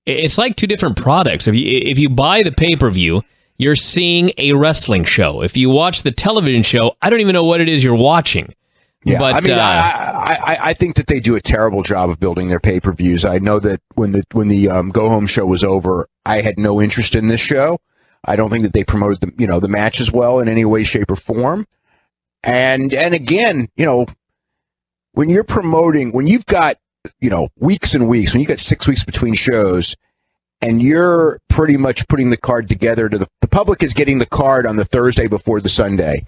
products. If you buy the pay-per-view, you're seeing a wrestling show. If you watch the television show, I don't even know what it is you're watching.
Yeah,
but,
I mean, I think that they do a terrible job of building their pay-per-views. I know that when the Go Home show was over, I had no interest in this show. I don't think that they promoted the matches well in any way, shape, or form. And again, when you're promoting, when you've got, weeks and weeks, when you got 6 weeks between shows, and you're pretty much putting the card together the public is getting the card on the Thursday before the Sunday.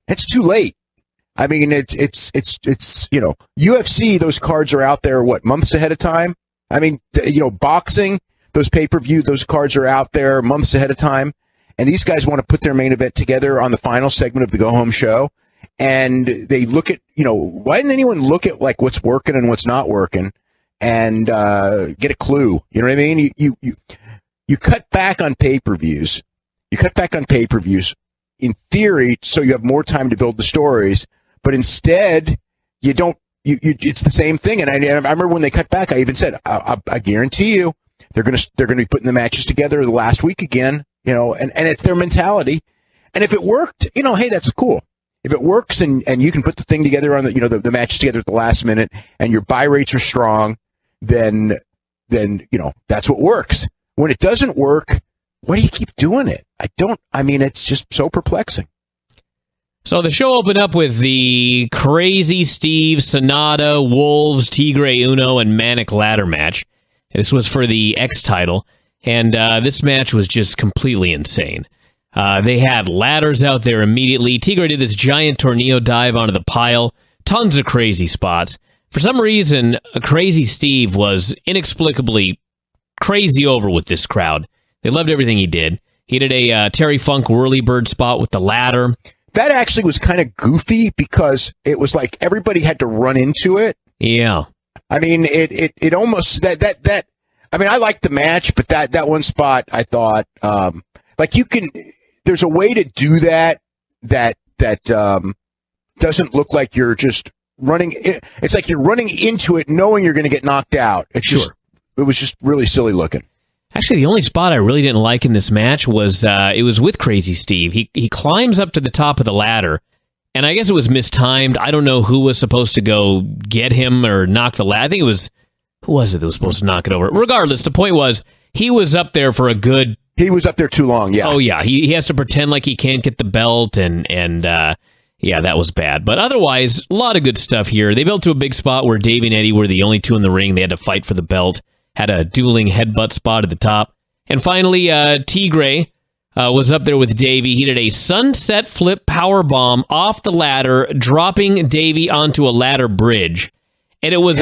It's too late. I mean, it's UFC, those cards are out there, months ahead of time? I mean, boxing, those pay-per-view, those cards are out there months ahead of time. And these guys want to put their main event together on the final segment of the go-home show. And they look at, why didn't anyone look at what's working and what's not working and get a clue? You know what I mean? You cut back on pay-per-views. You cut back on pay-per-views in theory so you have more time to build the stories, but instead you don't. It's the same thing. And I remember when they cut back, I even said, I guarantee you they're going to be putting the matches together the last week again. And it's their mentality. And if it worked, hey, that's cool. If it works and you can put the thing together on the matches together at the last minute and your buy rates are strong, then that's what works. When it doesn't work, why do you keep doing it? It's just so perplexing.
So the show opened up with the Crazy Steve, Sonata, Wolves, Tigre Uno, and Manic ladder match. This was for the X title, and this match was just completely insane. They had ladders out there immediately. Tigre did this giant tornado dive onto the pile. Tons of crazy spots. For some reason, Crazy Steve was inexplicably crazy over with this crowd. They loved everything he did. He did a Terry Funk whirly-bird spot with the ladder.
That actually was kind of goofy because it was like everybody had to run into it.
Yeah.
I mean, it almost that. I mean, I liked the match, but that one spot, I thought, there's a way to do that doesn't look like you're just running. It's like you're running into it knowing you're going to get knocked out. It was just really silly looking.
Actually, the only spot I really didn't like in this match was it was with Crazy Steve. He climbs up to the top of the ladder, and I guess it was mistimed. I don't know who was supposed to go get him or knock the ladder. I think it was, who was it that was supposed to knock it over? Regardless, the point was he was up there for a good...
He was up there too long, yeah.
Oh, yeah. He has to pretend like he can't get the belt, and yeah, that was bad. But otherwise, a lot of good stuff here. They built to a big spot where Davey and Eddie were the only two in the ring. They had to fight for the belt. Had a dueling headbutt spot at the top. And finally, Tigre was up there with Davey. He did a sunset flip powerbomb off the ladder, dropping Davey onto a ladder bridge. And it was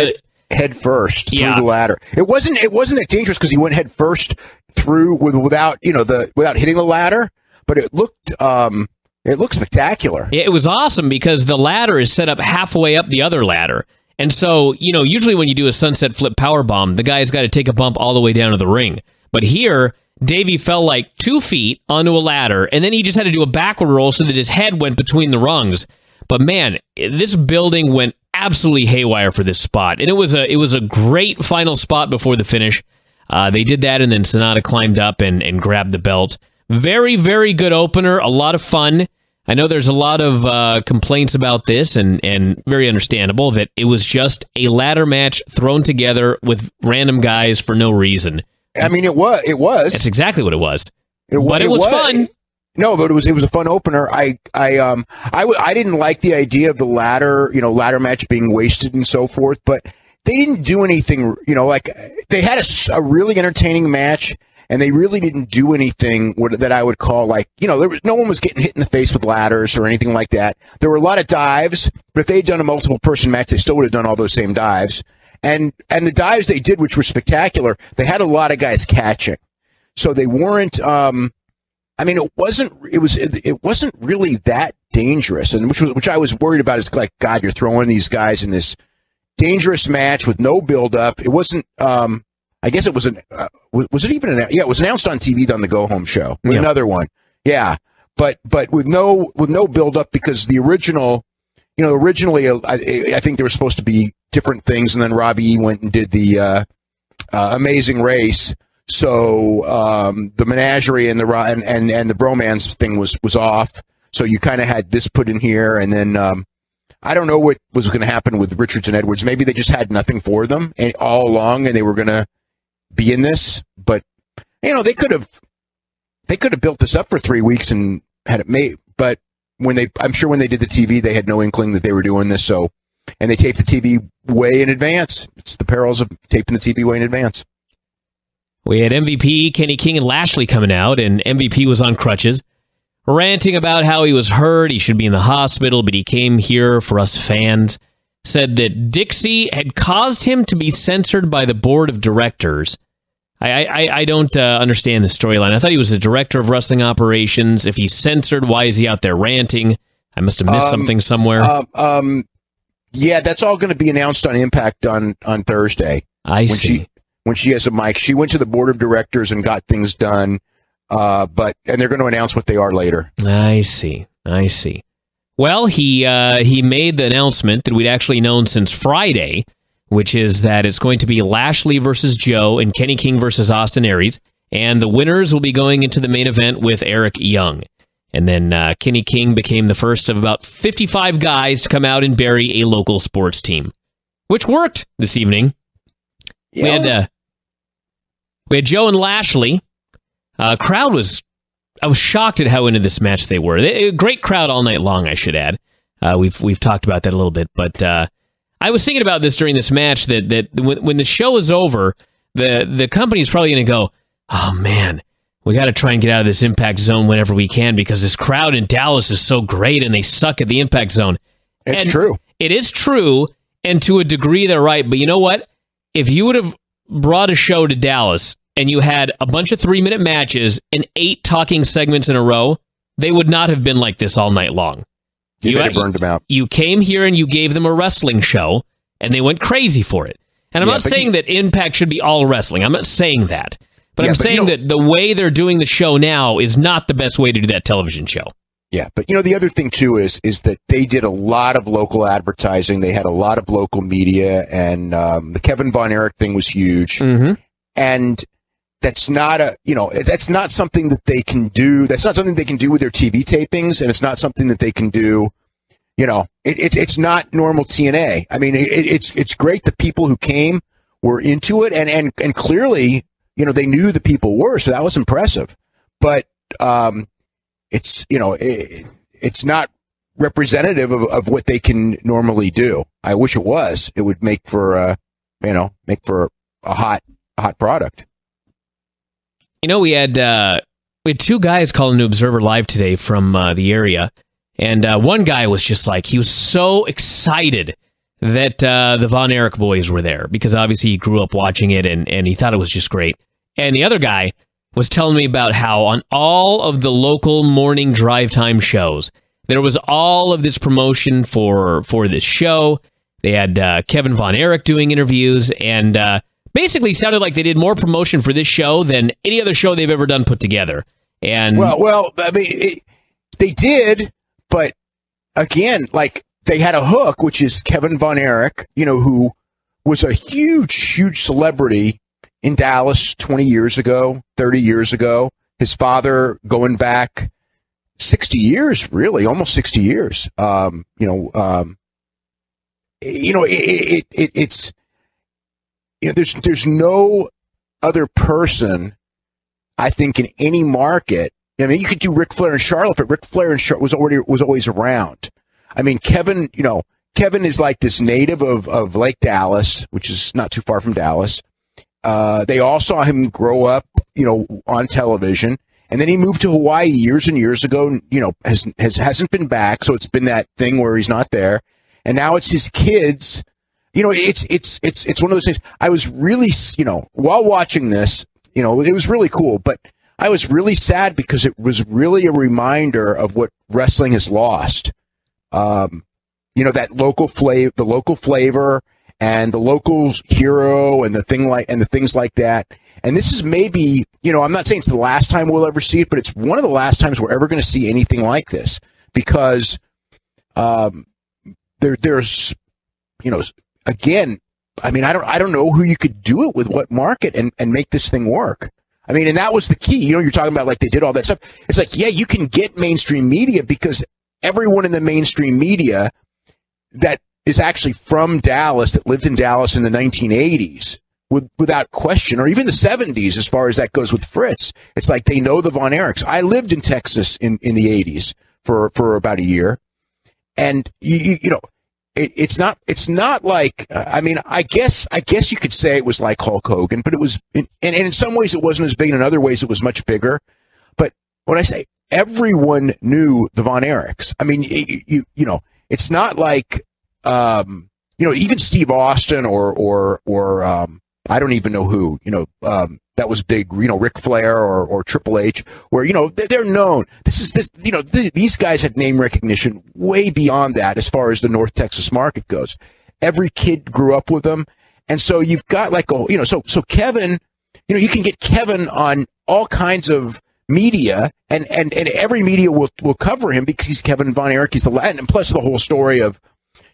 head first through the ladder. It wasn't that dangerous because he went head first through without hitting the ladder, but it looked spectacular.
It was awesome because the ladder is set up halfway up the other ladder. And so, usually when you do a sunset flip powerbomb, the guy's got to take a bump all the way down to the ring. But here, Davey fell 2 feet onto a ladder, and then he just had to do a backward roll so that his head went between the rungs. But man, this building went absolutely haywire for this spot. And it was a great final spot before the finish. They did that, and then Sonata climbed up and grabbed the belt. Very, very good opener, a lot of fun. I know there's a lot of complaints about this, and very understandable, that it was just a ladder match thrown together with random guys for no reason.
I mean, it was.
That's exactly what it was. But it was fun.
No, but it was a fun opener. I didn't like the idea of the ladder match being wasted and so forth, but they didn't do anything. They had a really entertaining match. And they really didn't do anything that I would call no one was getting hit in the face with ladders or anything like that. There were a lot of dives, but if they had done a multiple person match, they still would have done all those same dives. And the dives they did, which were spectacular, they had a lot of guys catching. So they weren't, it wasn't really that dangerous. And which I was worried about is God, you're throwing these guys in this dangerous match with no build up. It wasn't, I guess it was was it even it was announced on TV on the Go Home show. Another one. Yeah. But with no build up because the originally I think there were supposed to be different things, and then Robbie E went and did the Amazing Race. So the menagerie and the bromance thing was off. So you kind of had this put in here, and then I don't know what was going to happen with Richards and Edwards. Maybe they just had nothing for them all along, and they were going to be in this, but they could have they could have built this up for 3 weeks and had it made. But I'm sure when they did the TV, they had no inkling that they were doing this. So, and they taped the TV way in advance. It's the perils of taping the TV way in advance.
We had MVP, Kenny King, and Lashley coming out, and MVP was on crutches, ranting about how he was hurt, he should be in the hospital, but he came here for us fans. Said that Dixie had caused him to be censored by the board of directors. I don't understand the storyline. I thought he was the director of wrestling operations. If he's censored, why is he out there ranting? I must have missed something somewhere.
Yeah, that's all going to be announced on Impact on Thursday.
I see.
When she has a mic. She went to the board of directors and got things done, and they're going to announce what they are later.
I see. Well, he made the announcement that we'd actually known since Friday, which is that it's going to be Lashley versus Joe and Kenny King versus Austin Aries, and the winners will be going into the main event with Eric Young. And then Kenny King became the first of about 55 guys to come out and bury a local sports team, which worked this evening. Yeah. We had Joe and Lashley. Crowd was... I was shocked at how into this match they were. Great crowd all night long, I should add. We've talked about that a little bit, but I was thinking about this during this match that when the show is over, the company's probably going to go, oh man, we got to try and get out of this Impact Zone whenever we can because this crowd in Dallas is so great and they suck at the Impact Zone.
It's true.
It is true, and to a degree they're right. But you know what? If you would have brought a show to Dallas and you had a bunch of 3-minute matches and 8 talking segments in a row, they would not have been like this all night long.
You had burned them out.
You came here and you gave them a wrestling show, and they went crazy for it. And I'm not saying that Impact should be all wrestling. I'm not saying that. But I'm saying that the way they're doing the show now is not the best way to do that television show.
Yeah, but the other thing too is that they did a lot of local advertising. They had a lot of local media, and the Kevin Von Erich thing was huge.
Mm-hmm.
And that's not that's not something that they can do. That's not something they can do with their TV tapings, and it's not something that they can do. It's not normal TNA. I mean, it's great. The people who came were into it, and clearly, they knew the people were, so that was impressive. But it's not representative of what they can normally do. I wish it was. It would make for a hot product.
We had 2 guys calling to Observer Live today from the area, and one guy was just like, he was so excited that the Von Erich boys were there, because obviously he grew up watching it, and he thought it was just great. And the other guy was telling me about how on all of the local morning drive time shows, there was all of this promotion for this show. They had Kevin Von Erich doing interviews, and basically sounded like they did more promotion for this show than any other show they've ever done put together. And
well, I mean, they did, but again, like, they had a hook, which is Kevin Von Erich, who was a huge celebrity in Dallas 20 years ago, 30 years ago. His father going back 60 years, really, almost 60 years. There's no other person, I think, in any market. I mean, you could do Ric Flair and Charlotte, but Ric Flair and Charlotte was always around. I mean, Kevin is like this native of Lake Dallas, which is not too far from Dallas. They all saw him grow up, on television, and then he moved to Hawaii years and years ago. Hasn't been back, so it's been that thing where he's not there, and now it's his kids. It's one of those things. I was really, while watching this, it was really cool, but I was really sad because it was really a reminder of what wrestling has lost. That local flavor, the local flavor, and the local hero, and the things like that. And this is maybe, I'm not saying it's the last time we'll ever see it, but it's one of the last times we're ever going to see anything like this, because there's, again, I mean, I don't know who you could do it with, what market, and make this thing work. I mean, and that was the key. You're talking about, like, they did all that stuff. It's like, yeah, you can get mainstream media, because everyone in the mainstream media that is actually from Dallas, that lived in Dallas in the 1980s, without question, or even the 70s as far as that goes with Fritz. It's like they know the Von Erichs. I lived in Texas in the 80s for about a year, and it's not like I mean, I guess you could say it was like Hulk Hogan, but it was and in some ways it wasn't as big, and in other ways it was much bigger. But when I say everyone knew the Von Erichs, I mean, it's not like even Steve Austin or I don't even know who, that was big, Ric Flair or Triple H, where, they're known. These guys had name recognition way beyond that as far as the North Texas market goes. Every kid grew up with them. And so you've got so Kevin, you can get Kevin on all kinds of media, and every media will cover him because he's Kevin Von Erich. He's the Latin, and plus the whole story of,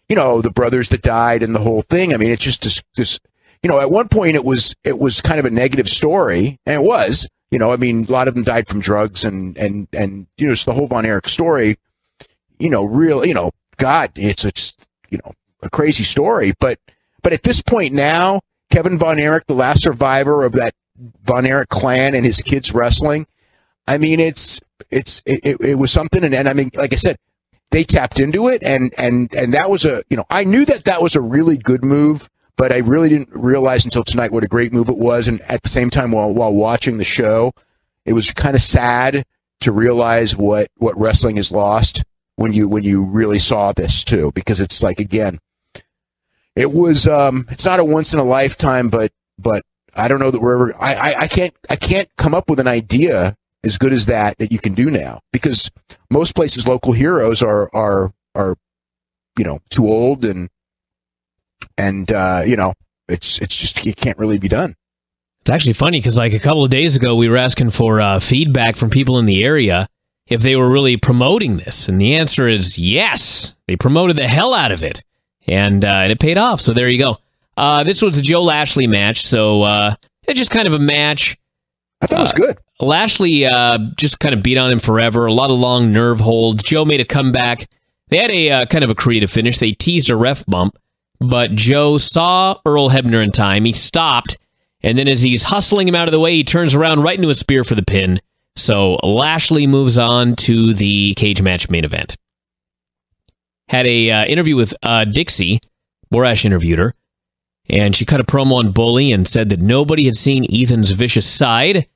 the brothers that died and the whole thing. I mean, it's just this, at one point it was kind of a negative story, and it was, I mean, a lot of them died from drugs and it's the whole Von Erich story, real, God, it's a crazy story. But at this point now, Kevin Von Erich, the last survivor of that Von Erich clan and his kids wrestling, I mean, it was something. And I mean, like I said, they tapped into it, and that was I knew that was a really good move, but I really didn't realize until tonight what a great move it was. And at the same time, while watching the show, it was kind of sad to realize what wrestling has lost when you really saw this too, because it's like, again, it was it's not a once in a lifetime, but I don't know that we're ever. I can't come up with an idea as good as that you can do now, because most places local heroes are too old and it's just, it can't really be done.
It's actually funny because like a couple of days ago we were asking for feedback from people in the area if they were really promoting this, and the answer is yes. They promoted the hell out of it, and it paid off. So there you go. This was a Joe Lashley match, so it's just kind of a match.
I thought it was good.
Lashley just kind of beat on him forever. A lot of long nerve holds. Joe made a comeback. They had a kind of a creative finish. They teased a ref bump, but Joe saw Earl Hebner in time. He stopped, and then as he's hustling him out of the way, he turns around right into a spear for the pin. So Lashley moves on to the cage match main event. Had a interview with Dixie. Borash interviewed her, and she cut a promo on Bully and said that nobody had seen Ethan's vicious side.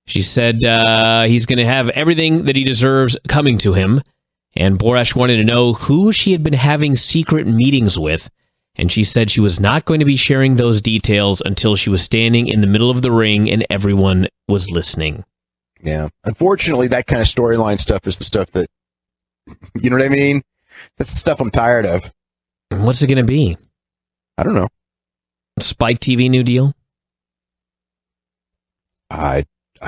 She said he's going to have everything that he deserves coming to him. And Borash wanted to know who she had been having secret meetings with. And she said she was not going to be sharing those details until she was standing in the middle of the ring and everyone was listening.
Yeah. Unfortunately, that kind of storyline stuff is the stuff that, you know what I mean? That's the stuff I'm tired of.
What's it going to be?
I don't know.
Spike TV new deal?
I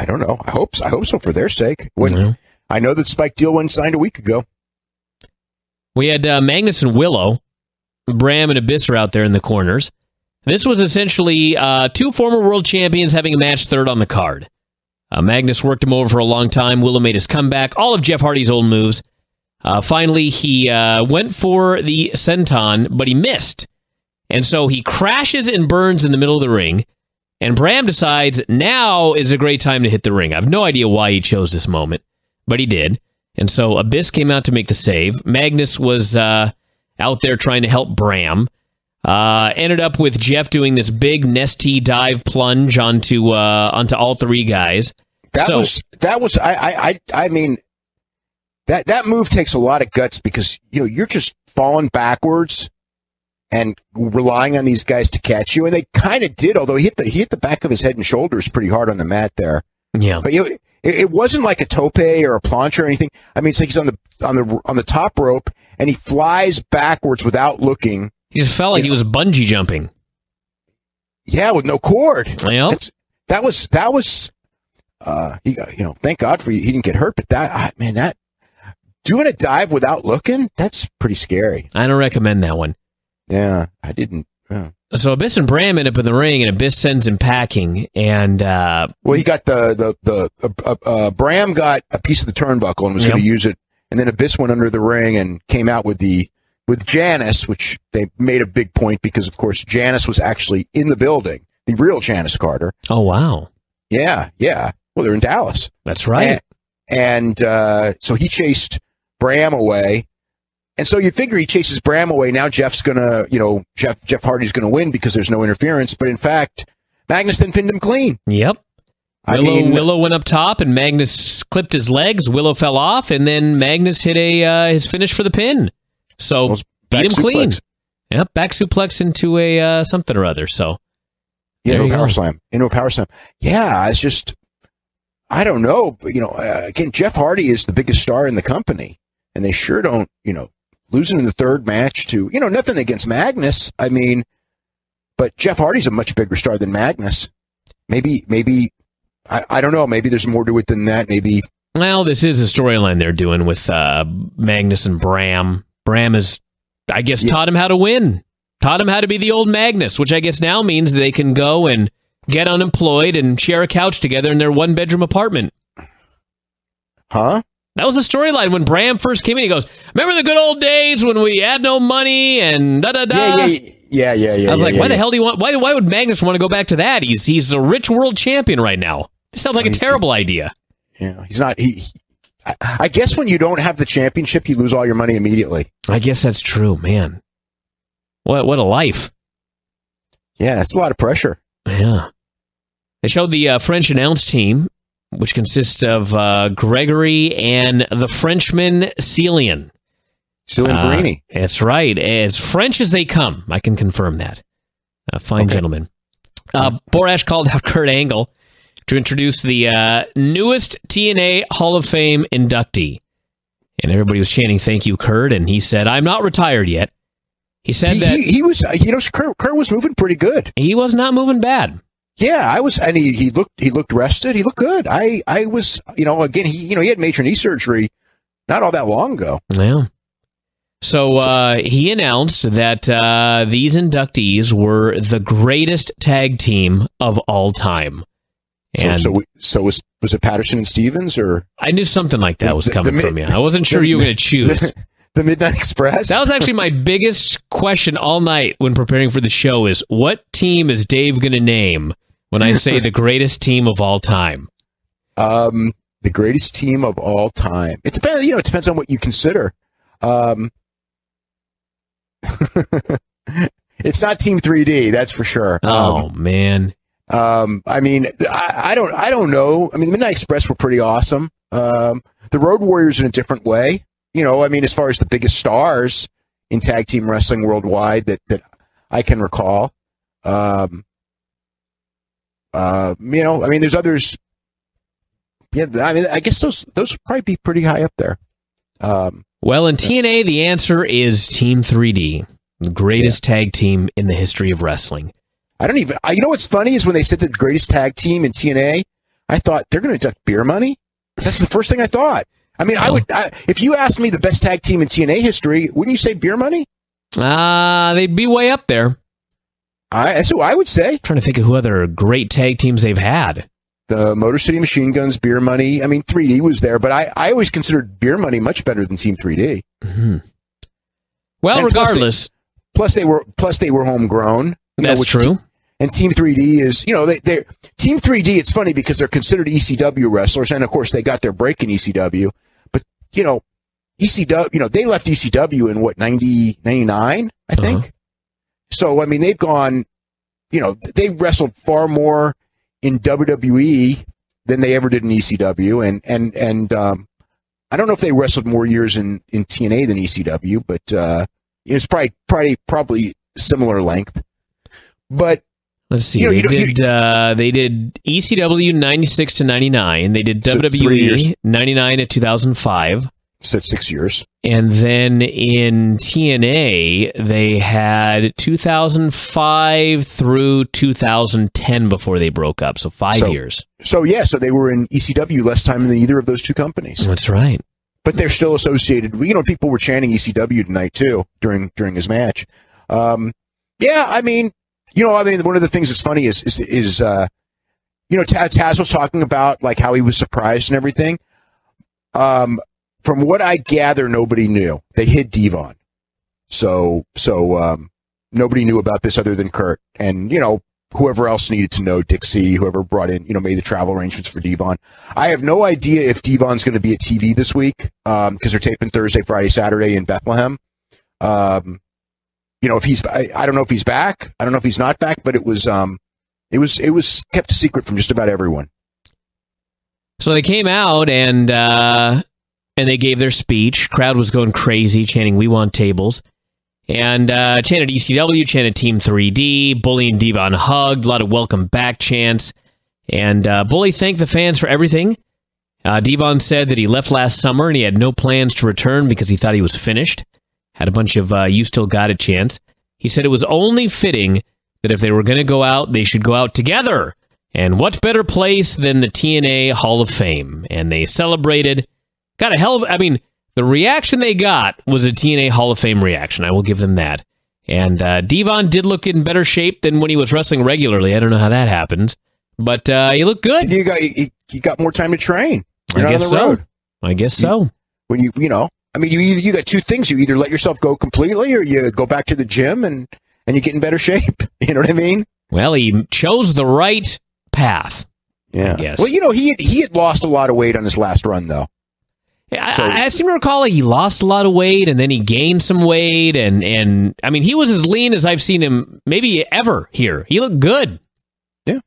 don't know. I hope so for their sake.
Mm-hmm.
I know that Spike deal wasn't signed a week ago.
We had Magnus and Willow. Bram and Abyss are out there in the corners. This was essentially two former world champions having a match third on the card. Magnus worked him over for a long time. Willow made his comeback. All of Jeff Hardy's old moves. Finally, he went for the senton, but he missed. And so he crashes and burns in the middle of the ring. And Bram decides now is a great time to hit the ring. I have no idea why he chose this moment, but he did. And so Abyss came out to make the save. Magnus was out there trying to help Bram. Ended up with Jeff doing this big Nesty dive plunge onto all three guys. I mean, that move takes a lot of guts because you're just falling backwards and relying on these guys to catch you, and they kind of did. Although he hit the back of his head and shoulders pretty hard on the mat there. Yeah,
but it wasn't like a tope or a planche or anything. I mean, it's like he's on the top rope and he flies backwards without looking.
He just felt like he was bungee jumping.
Yeah, with no cord.
Yep.
That was. He got, thank God for he didn't get hurt. But that doing a dive without looking, that's pretty scary.
I don't recommend that one.
Yeah, I didn't.
So Abyss and Bram end up in the ring, and Abyss sends him packing. And
he got Bram got a piece of the turnbuckle and was going to use it, and then Abyss went under the ring and came out with Janice, which they made a big point because, of course, Janice was actually in the building. the real Janice Carter.
Oh, wow.
Yeah. Well, they're in Dallas.
That's right.
And so he chased Bram away. And so you figure he chases Bram away. Now Jeff's gonna, Jeff Hardy's gonna win because there's no interference. But in fact, Magnus then pinned him clean.
Yep. Willow went up top, and Magnus clipped his legs. Willow fell off, and then Magnus hit his finish for the pin. So beat him clean. Yep, back suplex into a something or other. So
into a power slam. Yeah, it's just I don't know. But, again, Jeff Hardy is the biggest star in the company, and they sure don't, losing in the third match to, nothing against Magnus. I mean, but Jeff Hardy's a much bigger star than Magnus. Maybe, I don't know. Maybe there's more to it than that. Maybe.
Well, this is a storyline they're doing with Magnus and Bram. Bram has, I guess, taught him how to win. Taught him how to be the old Magnus, which I guess now means they can go and get unemployed and share a couch together in their one-bedroom apartment.
Huh?
That was the storyline when Bram first came in. He goes, "Remember the good old days when we had no money and da-da-da?"
Yeah.
I was like, why the hell do you want... Why would Magnus want to go back to that? He's a rich world champion right now. This sounds like a terrible idea.
Yeah, he's not... I guess when you don't have the championship, you lose all your money immediately.
I guess that's true, man. What a life.
Yeah, that's a lot of pressure.
Yeah. They showed the French announce team, which consists of Gregory and the Frenchman Celian.
Celian.
That's right. As French as they come. I can confirm that. Fine gentleman. Borash called out Kurt Angle to introduce the newest TNA Hall of Fame inductee. And everybody was chanting, "Thank you, Kurt." And he said, "I'm not retired yet." He said that
he was, Kurt was moving pretty good.
He was not moving bad.
Yeah, and he looked rested. He looked good. I was, again, he had major knee surgery not all that long ago.
Yeah. So he announced that these inductees were the greatest tag team of all time. And
so was it Patterson and Stevens, or
I knew something like that was coming from you. I wasn't sure you were going to choose.
The Midnight Express?
That was actually my biggest question all night when preparing for the show is, what team is Dave going to name when I say the greatest team of all time?
The greatest team of all time. It depends on what you consider. It's not Team 3D, that's for sure.
Oh, man.
I mean, I don't know. I mean, the Midnight Express were pretty awesome. The Road Warriors in a different way. As far as the biggest stars in tag team wrestling worldwide that I can recall. There's others. Yeah, I guess those would probably be pretty high up there.
Well, in TNA, the answer is Team 3D, the greatest tag team in the history of wrestling.
What's funny is when they said the greatest tag team in TNA, I thought they're going to deduct beer money. That's the first thing I thought. I mean, if you asked me the best tag team in TNA history, wouldn't you say beer money?
They'd be way up there.
That's who I would say.
I'm trying to think of who other great tag teams they've had.
The Motor City Machine Guns, Beer Money. I mean, 3D was there, but I always considered Beer Money much better than Team 3D.
Mm-hmm. Well, and regardless,
plus they were homegrown.
That's true.
And Team 3D is, they're Team 3D. It's funny because they're considered ECW wrestlers, and of course they got their break in ECW. But ECW, they left ECW in 99, I think. So I mean, they've gone, they wrestled far more in WWE than they ever did in ECW, and I don't know if they wrestled more years in TNA than ECW, but it's probably similar length. But
let's see, they did ECW 96 to 99. They did WWE 99 to 2005.
So 6 years.
And then in TNA, they had 2005 through 2010 before they broke up. So 5 years. So
they were in ECW less time than either of those two companies.
That's right.
But they're still associated. People were chanting ECW tonight too during his match. One of the things that's funny is Taz was talking about like how he was surprised and everything. From what I gather, nobody knew. They hid Devon. So nobody knew about this other than Kurt. And, whoever else needed to know, Dixie, whoever brought in, made the travel arrangements for Devon. I have no idea if Devon's going to be at TV this week because they're taping Thursday, Friday, Saturday in Bethlehem. If he's, I don't know if he's back. I don't know if he's not back, but it was kept a secret from just about everyone.
So they came out and they gave their speech. Crowd was going crazy, chanting "We want tables," and chanted ECW, chanted Team 3D. Bully and Devon hugged. A lot of welcome back chants, and Bully thanked the fans for everything. Devon said that he left last summer and he had no plans to return because he thought he was finished. Had a bunch of "You still got it" chants. He said it was only fitting that if they were going to go out, they should go out together. And what better place than the TNA Hall of Fame? And they celebrated. Got a hell of... the reaction they got was a TNA Hall of Fame reaction. I will give them that. And Devon did look in better shape than when he was wrestling regularly. I don't know how that happened. But he looked good.
You got more time to train. You're
I guess
not on the road.
so. I guess so.
When you got two things. You either let yourself go completely or you go back to the gym and you get in better shape. You know what I mean?
Well, he chose the right path.
Yeah.
I guess.
Well, he had lost a lot of weight on his last run, though.
I seem to recall he lost a lot of weight and then he gained some weight. And he was as lean as I've seen him maybe ever here. He looked good.
Yeah.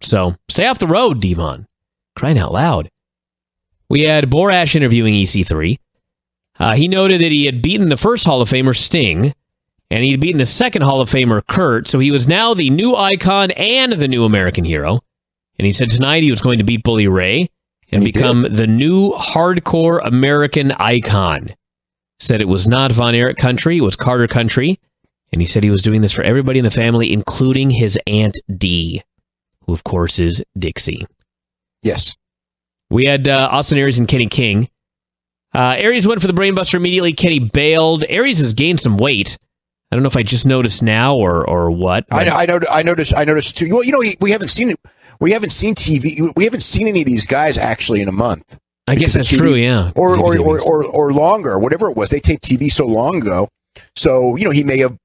So stay off the road, Devon. Crying out loud. We had Borash interviewing EC3. He noted that he had beaten the first Hall of Famer, Sting, and he'd beaten the second Hall of Famer, Kurt, so he was now the new icon and the new American hero. And he said tonight he was going to beat Bully Ray and become the new hardcore American icon. Said it was not Von Erich country, it was Carter country. And he said he was doing this for everybody in the family, including his Aunt Dee, who, of course, is Dixie.
Yes.
We had Austin Aries and Kenny King. Aries went for the brainbuster immediately. Kenny bailed. Aries has gained some weight. I don't know if I just noticed now or what.
I noticed too. Well, we haven't seen it. We haven't seen TV. We haven't seen any of these guys actually in a month.
I guess that's true. Yeah.
Or longer, whatever it was. They taped TV so long ago. So he may have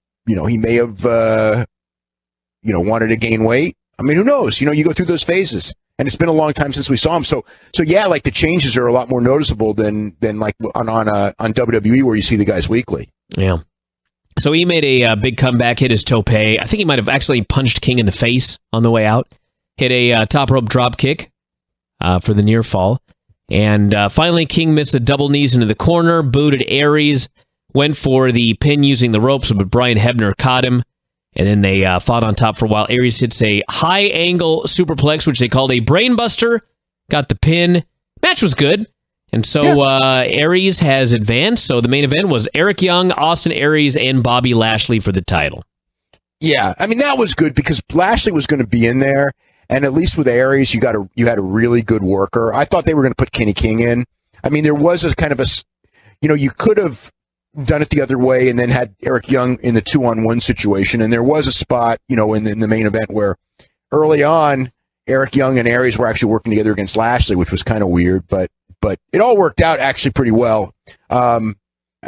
wanted to gain weight. Who knows? You go through those phases. And it's been a long time since we saw him. So yeah, like the changes are a lot more noticeable than like on WWE where you see the guys weekly.
Yeah. So he made a big comeback, hit his tope. I think he might have actually punched King in the face on the way out. Hit a top rope drop kick for the near fall. And finally, King missed the double knees into the corner, booted Aries, went for the pin using the ropes, but Brian Hebner caught him. And then they fought on top for a while. Aries hits a high-angle superplex, which they called a brainbuster. Got the pin. Match was good. And so Aries has advanced. So the main event was Eric Young, Austin Aries, and Bobby Lashley for the title.
Yeah, that was good because Lashley was going to be in there. And at least with Aries, you had a really good worker. I thought they were going to put Kenny King in. There was a kind of you could have done it the other way and then had Eric Young in the 2-on-1 situation. And there was a spot, in the main event where early on, Eric Young and Aries were actually working together against Lashley, which was kind of weird, but it all worked out actually pretty well. I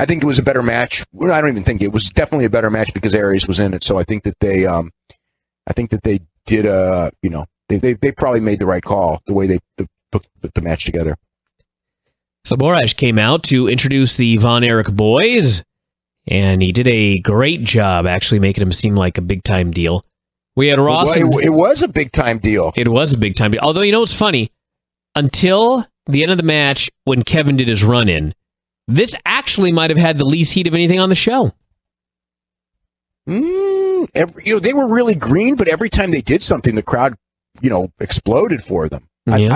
think it was a better match. Well, I don't even think it was definitely a better match because Aries was in it. So I think that they did, they probably made the right call the way they put the match together.
So Borash came out to introduce the Von Erich boys, and he did a great job actually making him seem like a big-time deal. We had Ross.
It was a big-time deal.
It was a big-time deal. Although, what's funny? Until the end of the match, when Kevin did his run-in, this actually might have had the least heat of anything on the show.
They were really green, but every time they did something, the crowd, exploded for them. Yeah.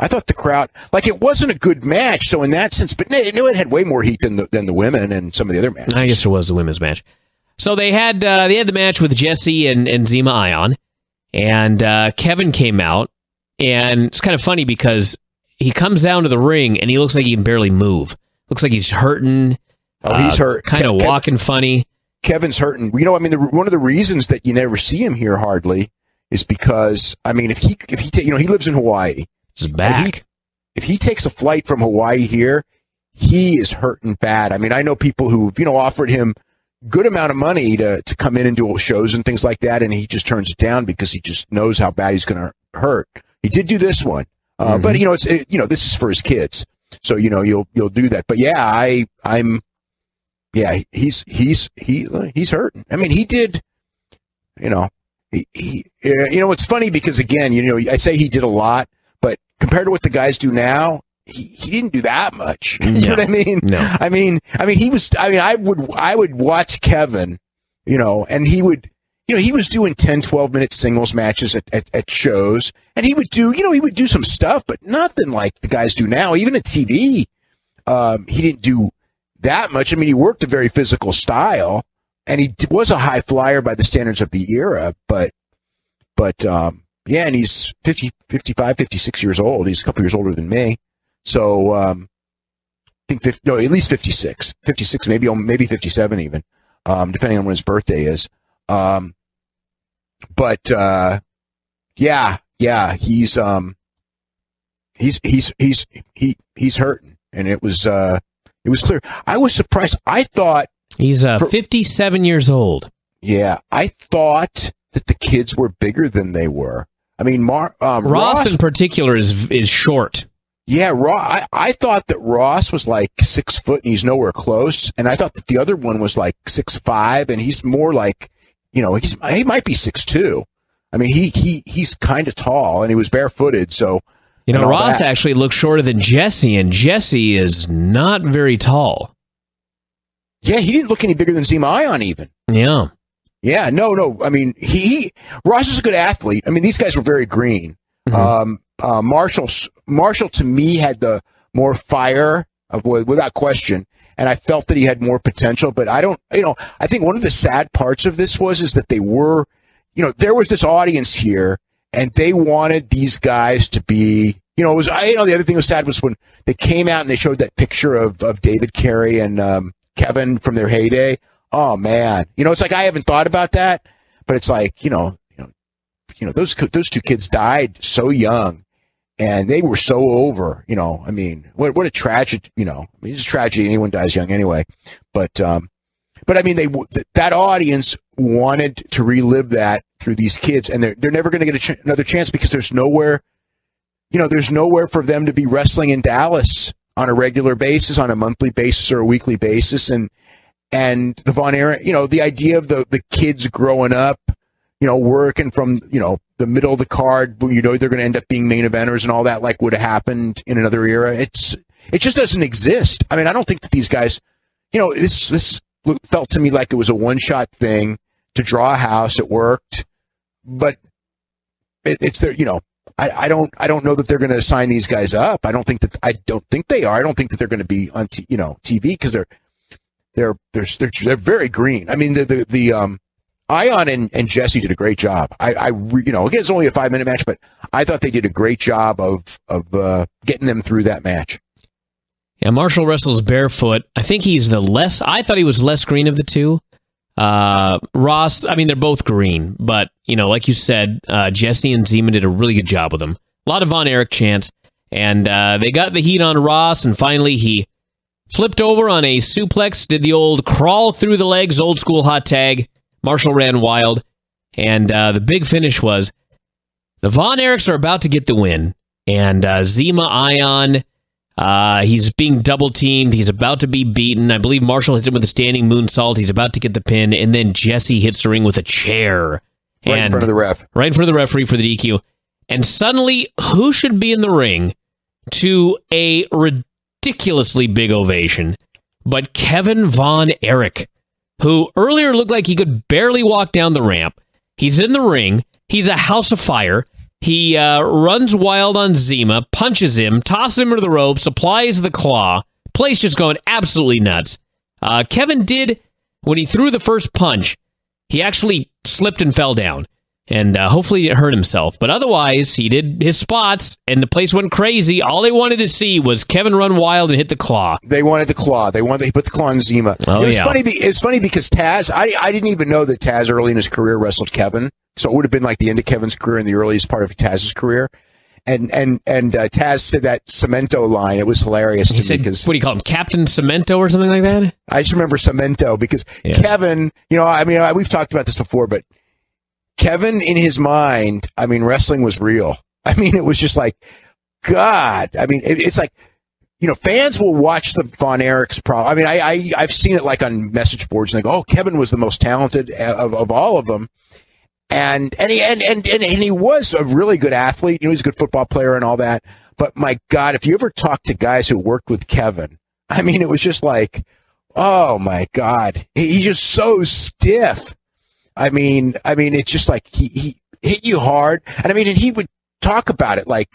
I thought the crowd, it wasn't a good match, so in that sense, but it had way more heat than the women and some of the other matches.
I guess there was the women's match. So they had the match with Jesse and Zima Ion, and Kevin came out, and it's kind of funny because he comes down to the ring and he looks like he can barely move. Looks like he's hurting.
Oh, he's hurt.
Kind of walking funny.
Kevin's hurting. One of the reasons that you never see him here hardly is because if he lives in Hawaii.
His back.
If he takes a flight from Hawaii here, he is hurting bad. I know people who've offered him good amount of money to come in and do shows and things like that, and he just turns it down because he just knows how bad he's going to hurt. He did do this one, but this is for his kids, so you'll do that. But yeah, he's hurting. I mean, he did, it's funny because again, I say he did a lot, but compared to what the guys do now, he didn't do that much. You know what I mean?
No.
I mean, I would watch Kevin, and he was doing 10, 12-minute singles matches at shows, and he would do some stuff, but nothing like the guys do now. Even at TV, he didn't do that much. I mean, he worked a very physical style, and he was a high flyer by the standards of the era, but and he's 50, 55, 56 years old. He's a couple years older than me. So, I think at least 56, maybe 57 even, depending on when his birthday is. He's hurting, and it was clear. I was surprised. I thought
he's 57 years old.
Yeah, I thought that the kids were bigger than they were. I mean,
Ross in particular is short.
Yeah, I thought that Ross was like 6 foot and he's nowhere close, and I thought that the other one was like 6'5", and he's more like, he might be 6'2". I mean, he's kind of tall, and he was barefooted, so.
Ross actually looks shorter than Jesse, and Jesse is not very tall.
Yeah, he didn't look any bigger than Zima Ion even.
Yeah.
Yeah, no. I mean, Ross is a good athlete. I mean, these guys were very green. Mm-hmm. Marshall to me had the more fire, without question, and I felt that he had more potential. But I think one of the sad parts of this is that they were, there was this audience here, and they wanted these guys to be, the other thing that was sad was when they came out and they showed that picture of David Carey and Kevin from their heyday. Oh man, it's like I haven't thought about that, but it's like those two kids died so young, and they were so over. I mean, what a tragedy. It's a tragedy. Anyone dies young anyway, but I mean, that audience wanted to relive that through these kids, and they're never going to get another chance because there's nowhere for them to be wrestling in Dallas on a regular basis, on a monthly basis or a weekly basis, and the Von Erich, the idea of the kids growing up, working from, the middle of the card, they're going to end up being main eventers and all that, like would have happened in another era. It just doesn't exist. I mean, I don't think that these guys, this felt to me like it was a one-shot thing to draw a house. It worked, but it's their, I don't know that they're going to sign these guys up. I don't think they are. I don't think that they're going to be on TV because they're very green. I mean, the Ion and Jesse did a great job. Again, it's only a 5-minute match, but I thought they did a great job of getting them through that match.
Yeah, Marshall wrestles barefoot. I think I thought he was less green of the two. Ross, I mean, they're both green, but, like you said, Jesse and Zima did a really good job with them. A lot of Von Erich chants, and they got the heat on Ross, and finally he flipped over on a suplex, did the old crawl through the legs, old school hot tag. Marshall ran wild, and the big finish was the Von Erichs are about to get the win, and Zima Ion, he's being double-teamed. He's about to be beaten. I believe Marshall hits him with a standing moonsault. He's about to get the pin, and then Jesse hits the ring with a chair.
Right in front of the ref.
Right in front of the referee for the DQ. And suddenly, who should be in the ring to a ridiculously big ovation but Kevin Von Erich, who earlier looked like he could barely walk down the ramp. He's in the ring. He's a house of fire. He runs wild on Zima, punches him, tosses him into the ropes, applies the claw. Place just going absolutely nuts. Kevin did, when he threw the first punch, he actually slipped and fell down. And hopefully he hurt himself. But otherwise, he did his spots, and the place went crazy. All they wanted to see was Kevin run wild and hit the claw.
They wanted the claw. They put the claw on Zima.
Oh,
it's funny because Taz, I didn't even know that Taz early in his career wrestled Kevin. So it would have been like the end of Kevin's career and the earliest part of Taz's career. Taz said that Cemento line. It was hilarious to me because
what do you call him, Captain Cemento or something like that?
I just remember Cemento because
Yes.
Kevin. We've talked about this before, but Kevin in his mind, wrestling was real. It was just like God. It's like. Fans will watch the Von Erichs problem. I've seen it like on message boards and they go, "Oh, Kevin was the most talented of all of them," and he was a really good athlete. He was a good football player and all that. But my God, if you ever talk to guys who worked with Kevin, it was just like, oh my God, he's just so stiff. It's just like he hit you hard, and he would talk about it like.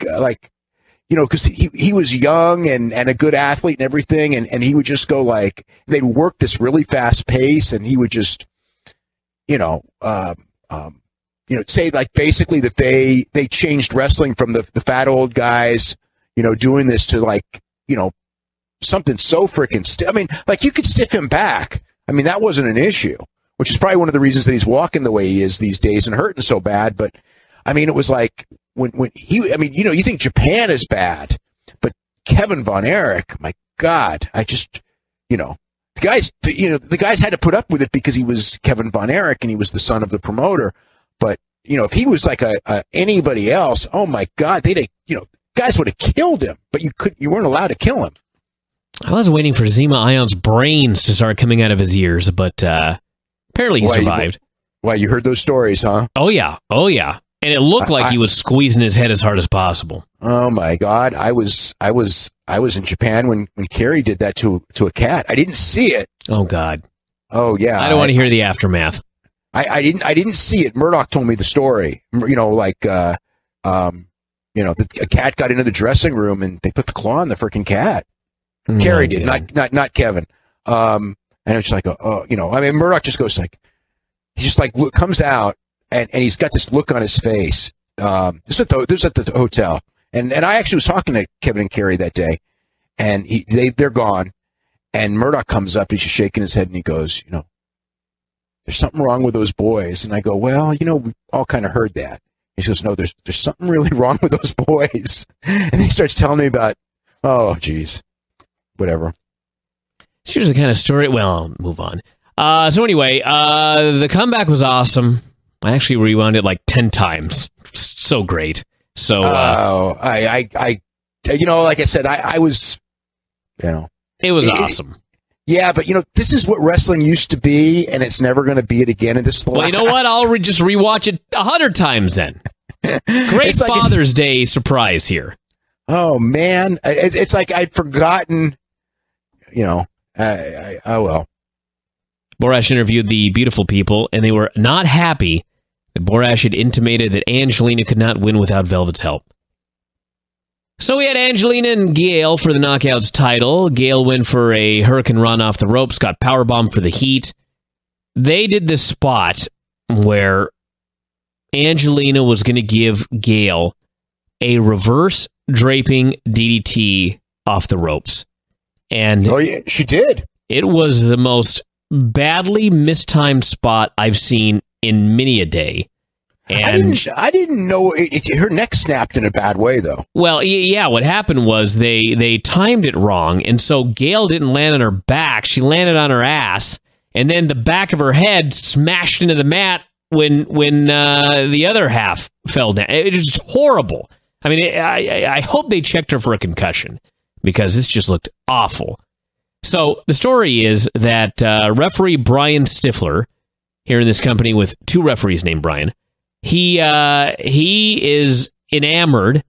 Because he was young and a good athlete and everything, and he would just go like they'd work this really fast pace, and he would just, say like basically that they changed wrestling from the fat old guys, doing this to like, something so freaking stiff. Like you could stiff him back. That wasn't an issue, which is probably one of the reasons that he's walking the way he is these days and hurting so bad. But it was like. When he, you think Japan is bad, but Kevin Von Erich, my God, the guys had to put up with it because he was Kevin Von Erich and he was the son of the promoter. But, if he was like anybody else, oh my God, guys would have killed him, but you weren't allowed to kill him.
I was waiting for Zema Ion's brains to start coming out of his ears, but apparently he survived.
You heard those stories, huh?
Oh yeah. And it looked like he was squeezing his head as hard as possible.
Oh my God! I was in Japan when Kerry did that to a cat. I didn't see it.
Oh God.
Oh yeah.
I don't want to hear the aftermath.
I didn't see it. Murdoch told me the story. A cat got into the dressing room and they put the claw on the freaking cat. Kerry did, not Kevin. And it's like Murdoch just goes like, he just like comes out. And he's got this look on his face. This is at the hotel, and I actually was talking to Kevin and Kerry that day, and they're gone. And Murdoch comes up, he's just shaking his head, and he goes, there's something wrong with those boys. And I go, well, we all kind of heard that. He goes, no, there's something really wrong with those boys. And he starts telling me about, oh, geez, whatever.
It's usually the kind of story. Well, I'll move on. So anyway, the comeback was awesome. I actually rewound it like 10 times. So great. So,
like I said, I was,
it was awesome.
Yeah, but this is what wrestling used to be, and it's never going to be it again. And this is
you know what? I'll just rewatch it 100 times then. Great Father's Day surprise here.
Oh man, it's like I'd forgotten. Oh well.
Borash interviewed the Beautiful People, and they were not happy that Borash had intimated that Angelina could not win without Velvet's help. So we had Angelina and Gail for the Knockouts title. Gail went for a Hurricane Run off the ropes, got powerbomb for the heat. They did this spot where Angelina was going to give Gail a reverse draping DDT off the ropes. And
oh yeah, she did.
It was the most badly mistimed spot I've seen in many a day. And
I didn't know her neck snapped in a bad way, though.
Well, yeah, what happened was they timed it wrong, and so Gail didn't land on her back. She landed on her ass, and then the back of her head smashed into the mat when the other half fell down. It was just horrible. I mean, I hope they checked her for a concussion, because this just looked awful. So the story is that referee Brian Stifler, here in this company with two referees named Brian, he is enamored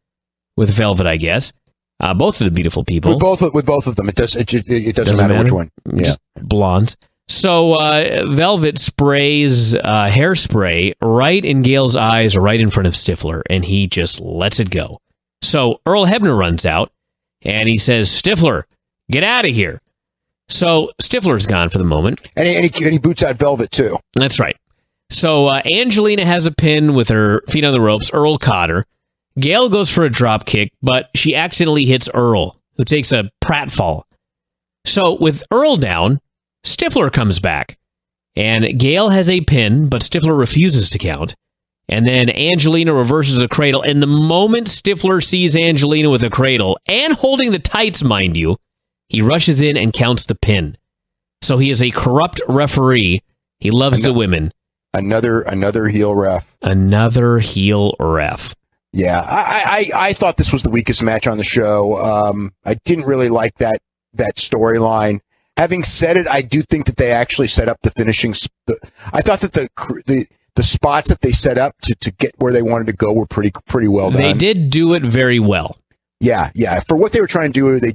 with Velvet, I guess. Both of the Beautiful People.
With both of them, it doesn't matter which one. Yeah,
blondes. So Velvet sprays hairspray right in Gail's eyes, right in front of Stifler, and he just lets it go. So Earl Hebner runs out, and he says, "Stifler, get out of here." So Stifler's gone for the moment.
And he boots out Velvet, too.
That's right. So Angelina has a pin with her feet on the ropes. Earl caught her. Gail goes for a drop kick, but she accidentally hits Earl, who takes a pratfall. So with Earl down, Stifler comes back. And Gail has a pin, but Stifler refuses to count. And then Angelina reverses a cradle. And the moment Stifler sees Angelina with a cradle, and holding the tights, mind you, he rushes in and counts the pin. So he is a corrupt referee. He loves the women.
Another heel ref.
Another heel ref.
Yeah, I thought this was the weakest match on the show. I didn't really like that storyline. Having said it, I do think that they actually set up the finishing. I thought that the spots that they set up to get where they wanted to go were pretty well done.
They did do it very well.
Yeah. For what they were trying to do,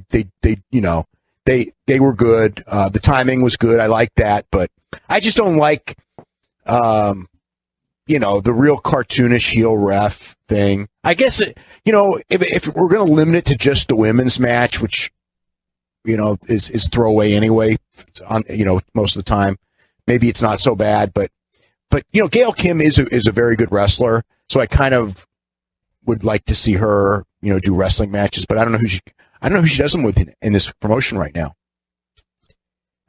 they were good. The timing was good. I like that, but I just don't like, the real cartoonish heel ref thing. I guess, if we're going to limit it to just the women's match, which, is throwaway anyway, on, most of the time, maybe it's not so bad, but Gail Kim is a very good wrestler. So I kind of would like to see her, do wrestling matches, but I don't know who she does them with in this promotion right now.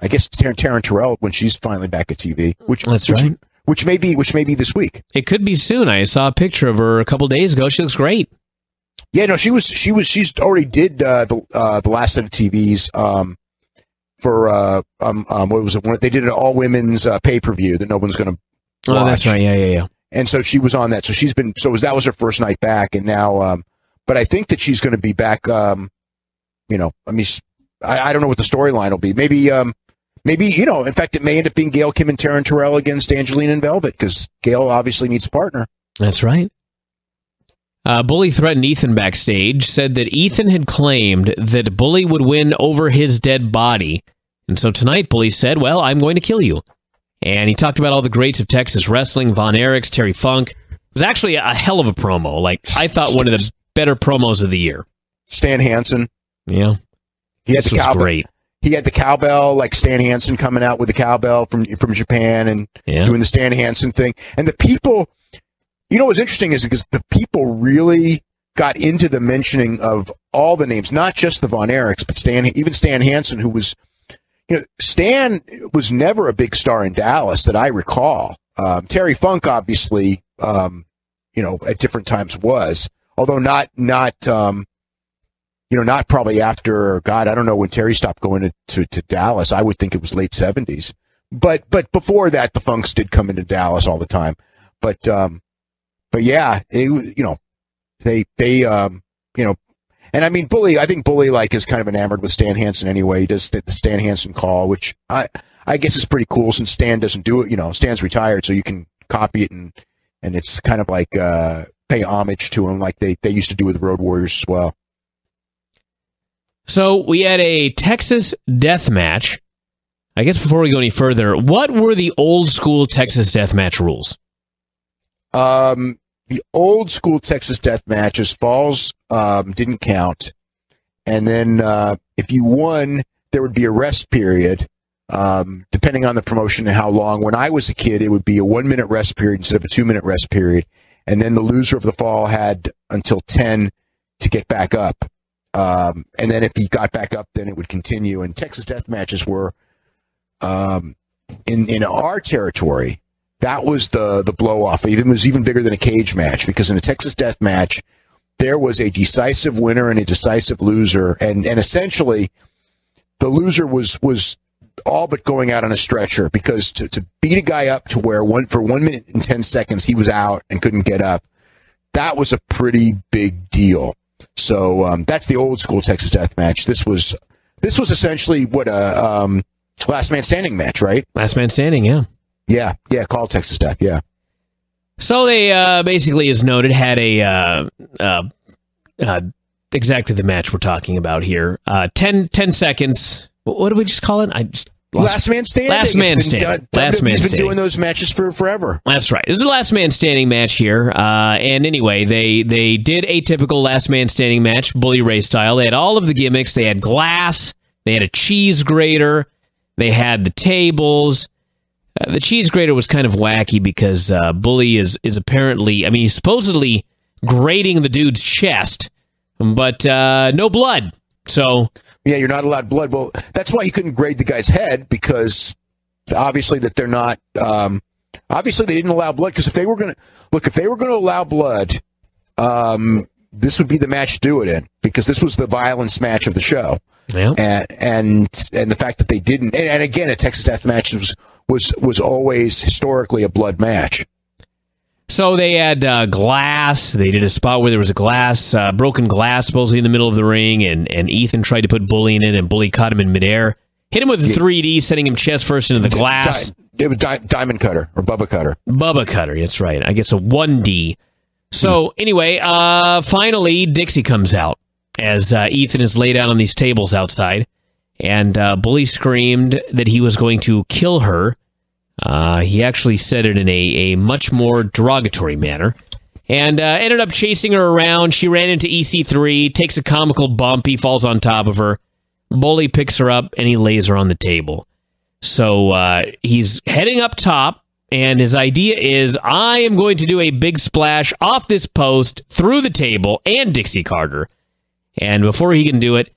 I guess Taryn Terrell when she's finally back at TV,
right.
Which may be this week.
It could be soon. I saw a picture of her a couple days ago. She looks great.
Yeah, no, she's already did the last set of TVs for what was it? They did an all women's pay-per-view that no one's going to watch.
Oh, that's right. Yeah.
And so she was on that. So that was her first night back, and now but I think that she's going to be back. I don't know what the storyline will be. Maybe, in fact, it may end up being Gail Kim and Taryn Terrell against Angelina and Velvet because Gail obviously needs a partner.
That's right. Bully threatened Ethan backstage, said that Ethan had claimed that Bully would win over his dead body. And so tonight, Bully said, well, I'm going to kill you. And he talked about all the greats of Texas wrestling, Von Erichs, Terry Funk. It was actually a hell of a promo. Like, I thought one of the better promos of the year.
Stan Hansen.
Yeah.
This was
great.
He had the cowbell, like Stan Hansen coming out with the cowbell from Japan and doing the Stan Hansen thing. And the people, what's interesting is because the people really got into the mentioning of all the names, not just the Von Erichs, but even Stan Hansen, who was, Stan was never a big star in Dallas that I recall. Terry Funk, obviously, at different times was, although not probably after, God, I don't know when Terry stopped going to Dallas. I would think it was late 70s. But before that, the Funks did come into Dallas all the time. But yeah, and I mean, Bully, I think Bully is kind of enamored with Stan Hansen anyway. He does the Stan Hansen call, which I guess is pretty cool since Stan doesn't do it. Stan's retired, so you can copy it and it's kind of like, pay homage to him like they used to do with the Road Warriors as well.
So we had a Texas death match. I guess before we go any further, what were the old school Texas death match rules?
The old school Texas death matches, falls didn't count. And then if you won, there would be a rest period, depending on the promotion and how long. When I was a kid, it would be a 1-minute rest period instead of a 2-minute rest period. And then the loser of the fall had until 10 to get back up. And then if he got back up, then it would continue. And Texas death matches were in our territory. That was the blow off. It was even bigger than a cage match because in a Texas death match, there was a decisive winner and a decisive loser, and essentially the loser was all but going out on a stretcher because to beat a guy up to where for 1 minute and 10 seconds he was out and couldn't get up, that was a pretty big deal. So that's the old school Texas death match. This was essentially what a last man standing match, right?
Last man standing, yeah.
Yeah, called Texas death, yeah.
So they basically, as noted, had a exactly the match we're talking about here. 10 seconds. What do we just call it? I just
last man standing.
Last man standing.
He's been doing those matches for forever.
That's right. This is a last man standing match here. And anyway, they did a typical last man standing match, Bully Ray style. They had all of the gimmicks. They had glass. They had a cheese grater. They had the tables. The cheese grater was kind of wacky because Bully is apparently, he's supposedly grating the dude's chest, but no blood. So
yeah, you're not allowed blood. Well, that's why you couldn't grade the guy's head because obviously that they're not Obviously, they didn't allow blood because if they were going to allow blood, this would be the match to do it in because this was the violence match of the show.
Yeah.
And the fact that they didn't, and again, a Texas Death Match was always historically a blood match.
So they had glass. They did a spot where there was a glass, broken glass supposedly in the middle of the ring, and Ethan tried to put Bully in it, and Bully caught him in midair. Hit him with a 3D, sending him chest first into the glass.
It was Diamond Cutter or Bubba Cutter.
Bubba Cutter, that's right. I guess a 1D. So anyway, finally Dixie comes out as Ethan is laid out on these tables outside, and Bully screamed that he was going to kill her. He actually said it in a much more derogatory manner, and ended up chasing her around. She ran into EC3, takes a comical bump. He falls on top of her. Bully picks her up, and he lays her on the table. So he's heading up top, and his idea is, I am going to do a big splash off this post, through the table, and Dixie Carter. And before he can do it,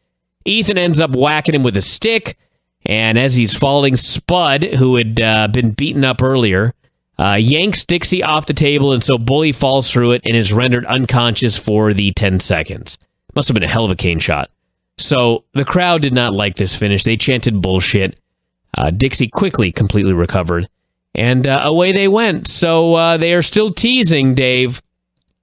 Ethan ends up whacking him with a stick, and as he's falling, Spud, who had been beaten up earlier, yanks Dixie off the table, and so Bully falls through it and is rendered unconscious for the 10 seconds. Must have been a hell of a cane shot. So the crowd did not like this finish. They chanted bullshit. Dixie quickly completely recovered, and away they went. So they are still teasing, Dave.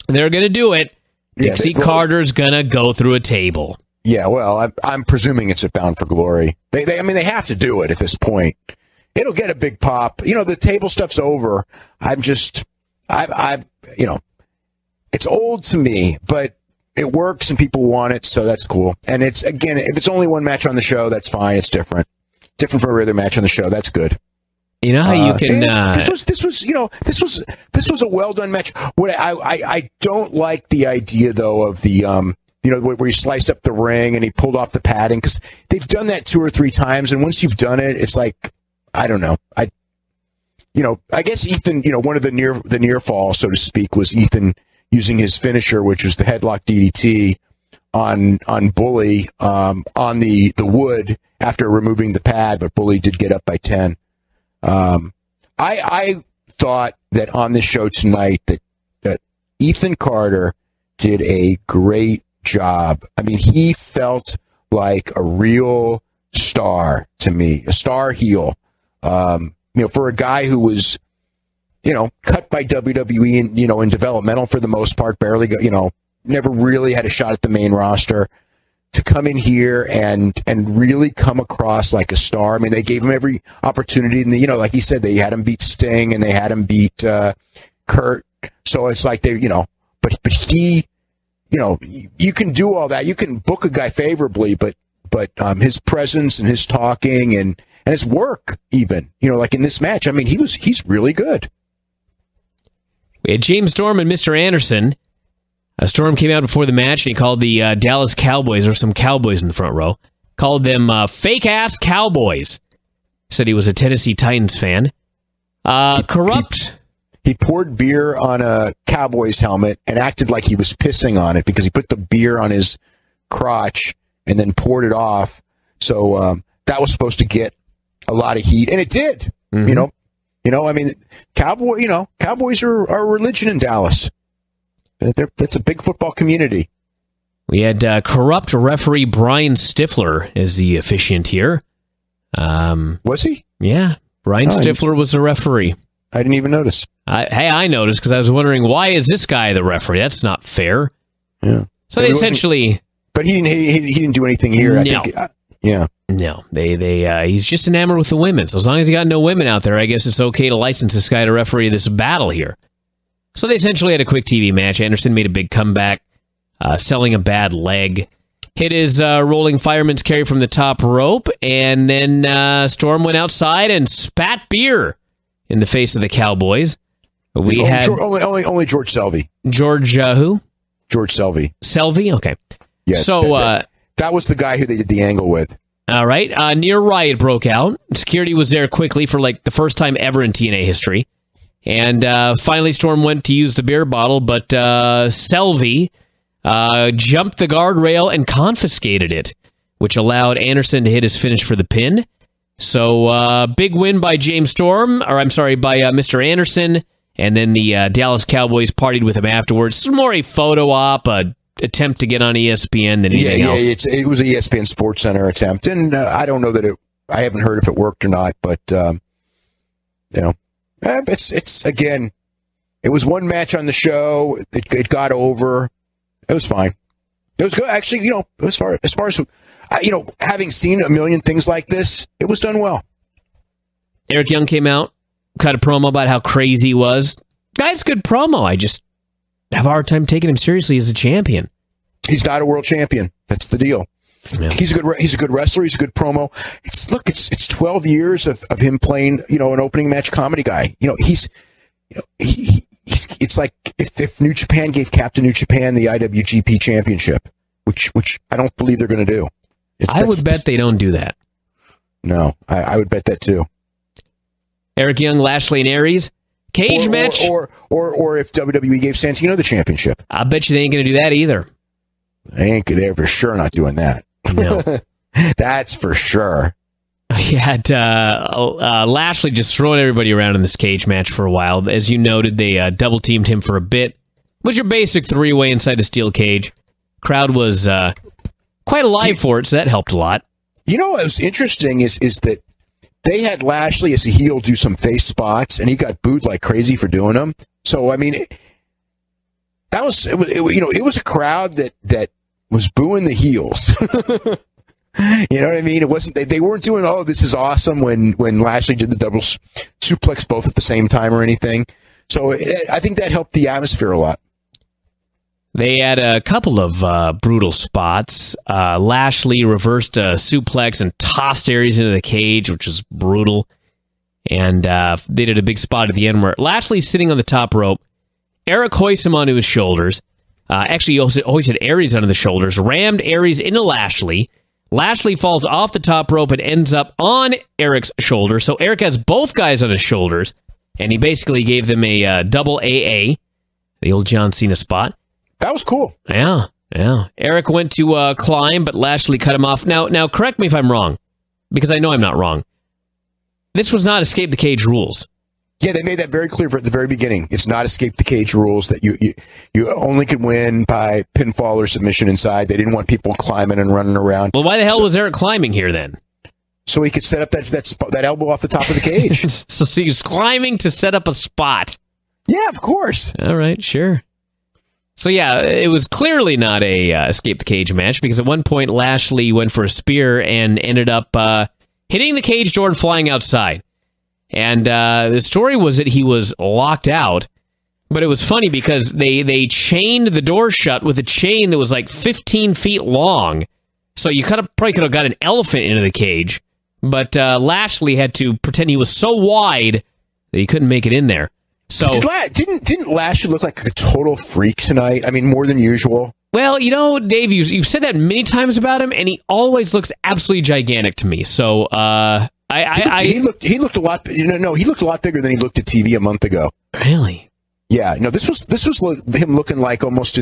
They're going to do it. Dixie Carter's going to go through a table.
Yeah, well, I'm presuming it's a Bound for Glory. They have to do it at this point. It'll get a big pop. The table stuff's over. It's old to me, but it works and people want it, so that's cool. And it's, again, if it's only one match on the show, that's fine. It's different from every other match on the show. That's good.
You know how you can.
This was a well done match. What I don't like the idea though of the where he sliced up the ring and he pulled off the padding, because they've done that 2 or 3 times, and once you've done it, it's like, I don't know. I guess Ethan, one of the near fall, so to speak, was Ethan using his finisher, which was the headlock DDT on Bully on the wood after removing the pad, but Bully did get up by 10. I thought that on this show tonight that Ethan Carter did a great job. I mean, he felt like a real star to me, a star heel. For a guy who was, cut by WWE and, in developmental for the most part, barely, never really had a shot at the main roster, to come in here and really come across like a star. I mean, they gave him every opportunity, and like he said, they had him beat Sting and they had him beat Kurt. So it's like but he, you can do all that. You can book a guy favorably, but his presence and his talking and his work, even, like in this match, I mean, he's really good.
We had James Storm and Mr. Anderson. Storm came out before the match, and he called the Dallas Cowboys, or some Cowboys in the front row, called them fake-ass Cowboys. Said he was a Tennessee Titans fan. Corrupt.
He poured beer on a Cowboys helmet and acted like he was pissing on it because he put the beer on his crotch and then poured it off. So that was supposed to get a lot of heat, and it did. Mm-hmm. I mean, Cowboys are a religion in Dallas. That's a big football community.
We had corrupt referee Brian Stifler as the officiant here.
Was he?
Yeah, Brian Stifler was the referee.
I didn't even notice.
I noticed because I was wondering, why is this guy the referee? That's not fair.
Yeah.
So they essentially.
But he didn't do anything here. I think. Yeah.
No, he's just enamored with the women. So as long as you got no women out there, I guess it's okay to license this guy to referee this battle here. So they essentially had a quick TV match. Anderson made a big comeback, selling a bad leg. Hit his rolling fireman's carry from the top rope, and then Storm went outside and spat beer in the face of the Cowboys. We had
only George Selvey.
George who?
George Selvey.
Selvey? Okay.
Yeah.
So
that was the guy who they did the angle with.
All right. Near riot broke out. Security was there quickly for like the first time ever in TNA history. And finally, Storm went to use the beer bottle, but Selvey jumped the guardrail and confiscated it, which allowed Anderson to hit his finish for the pin. So, big win by James Storm, by Mr. Anderson, and then the Dallas Cowboys partied with him afterwards. It's more a photo op, a attempt to get on ESPN than anything else.
It was an ESPN Sports Center attempt, and I don't know that I haven't heard if it worked or not, but it's again, it was one match on the show. It got over. It was fine. It was good, actually. As far as having seen a million things like this, it was done well.
Eric Young came out, cut a promo about how crazy he was. Guy's good promo. I just have a hard time taking him seriously as a champion.
He's not a world champion. That's the deal. Yeah. He's a good wrestler. He's a good promo. It's 12 years of him playing, an opening match comedy guy. It's like if New Japan gave Captain New Japan the IWGP Championship, which I don't believe they're going to do.
I would bet they don't do that.
No, I would bet that too.
Eric Young, Lashley, and Aries. Cage match.
Or if WWE gave Santino the championship.
I bet you they ain't going to do that either.
They're for sure not doing that.
No.
That's for sure.
He had Lashley just throwing everybody around in this cage match for a while. As you noted, they double-teamed him for a bit. It was your basic three-way inside a steel cage. Crowd was quite alive for it, so that helped a lot. What
was interesting is that they had Lashley as a heel do some face spots, and he got booed like crazy for doing them. So, I mean, it was a crowd that was booing the heels. You know what I mean? It wasn't they weren't doing, oh, this is awesome when Lashley did the double suplex both at the same time or anything. So I think that helped the atmosphere a lot.
They had a couple of brutal spots. Lashley reversed a suplex and tossed Aries into the cage, which was brutal. And they did a big spot at the end where Lashley's sitting on the top rope. Eric hoists him onto his shoulders. Actually, he hoisted Aries onto the shoulders, rammed Aries into Lashley. Lashley falls off the top rope and ends up on Eric's shoulder. So Eric has both guys on his shoulders, and he basically gave them a double AA, the old John Cena spot.
That was cool.
Yeah. Eric went to climb, but Lashley cut him off. Now, correct me if I'm wrong, because I know I'm not wrong. This was not Escape the Cage rules.
Yeah, they made that very clear at the very beginning. It's not Escape the Cage rules that you only could win by pinfall or submission inside. They didn't want people climbing and running around.
Well, why the hell was Eric climbing here then?
So he could set up that elbow off the top of the cage.
So he was climbing to set up a spot.
Yeah, of course.
All right, sure. So yeah, it was clearly not a Escape the Cage match because at one point Lashley went for a spear and ended up hitting the cage door and flying outside. And the story was that he was locked out, but it was funny because they chained the door shut with a chain that was like 15 feet long. So you probably could have got an elephant into the cage, but Lashley had to pretend he was so wide that he couldn't make it in there. So
didn't Lashley look like a total freak tonight? I mean, more than usual.
Well, Dave, you've said that many times about him, and he always looks absolutely gigantic to me. So he
looked a lot. He looked a lot bigger than he looked at TV a month ago.
Really?
Yeah. No, this was him looking like almost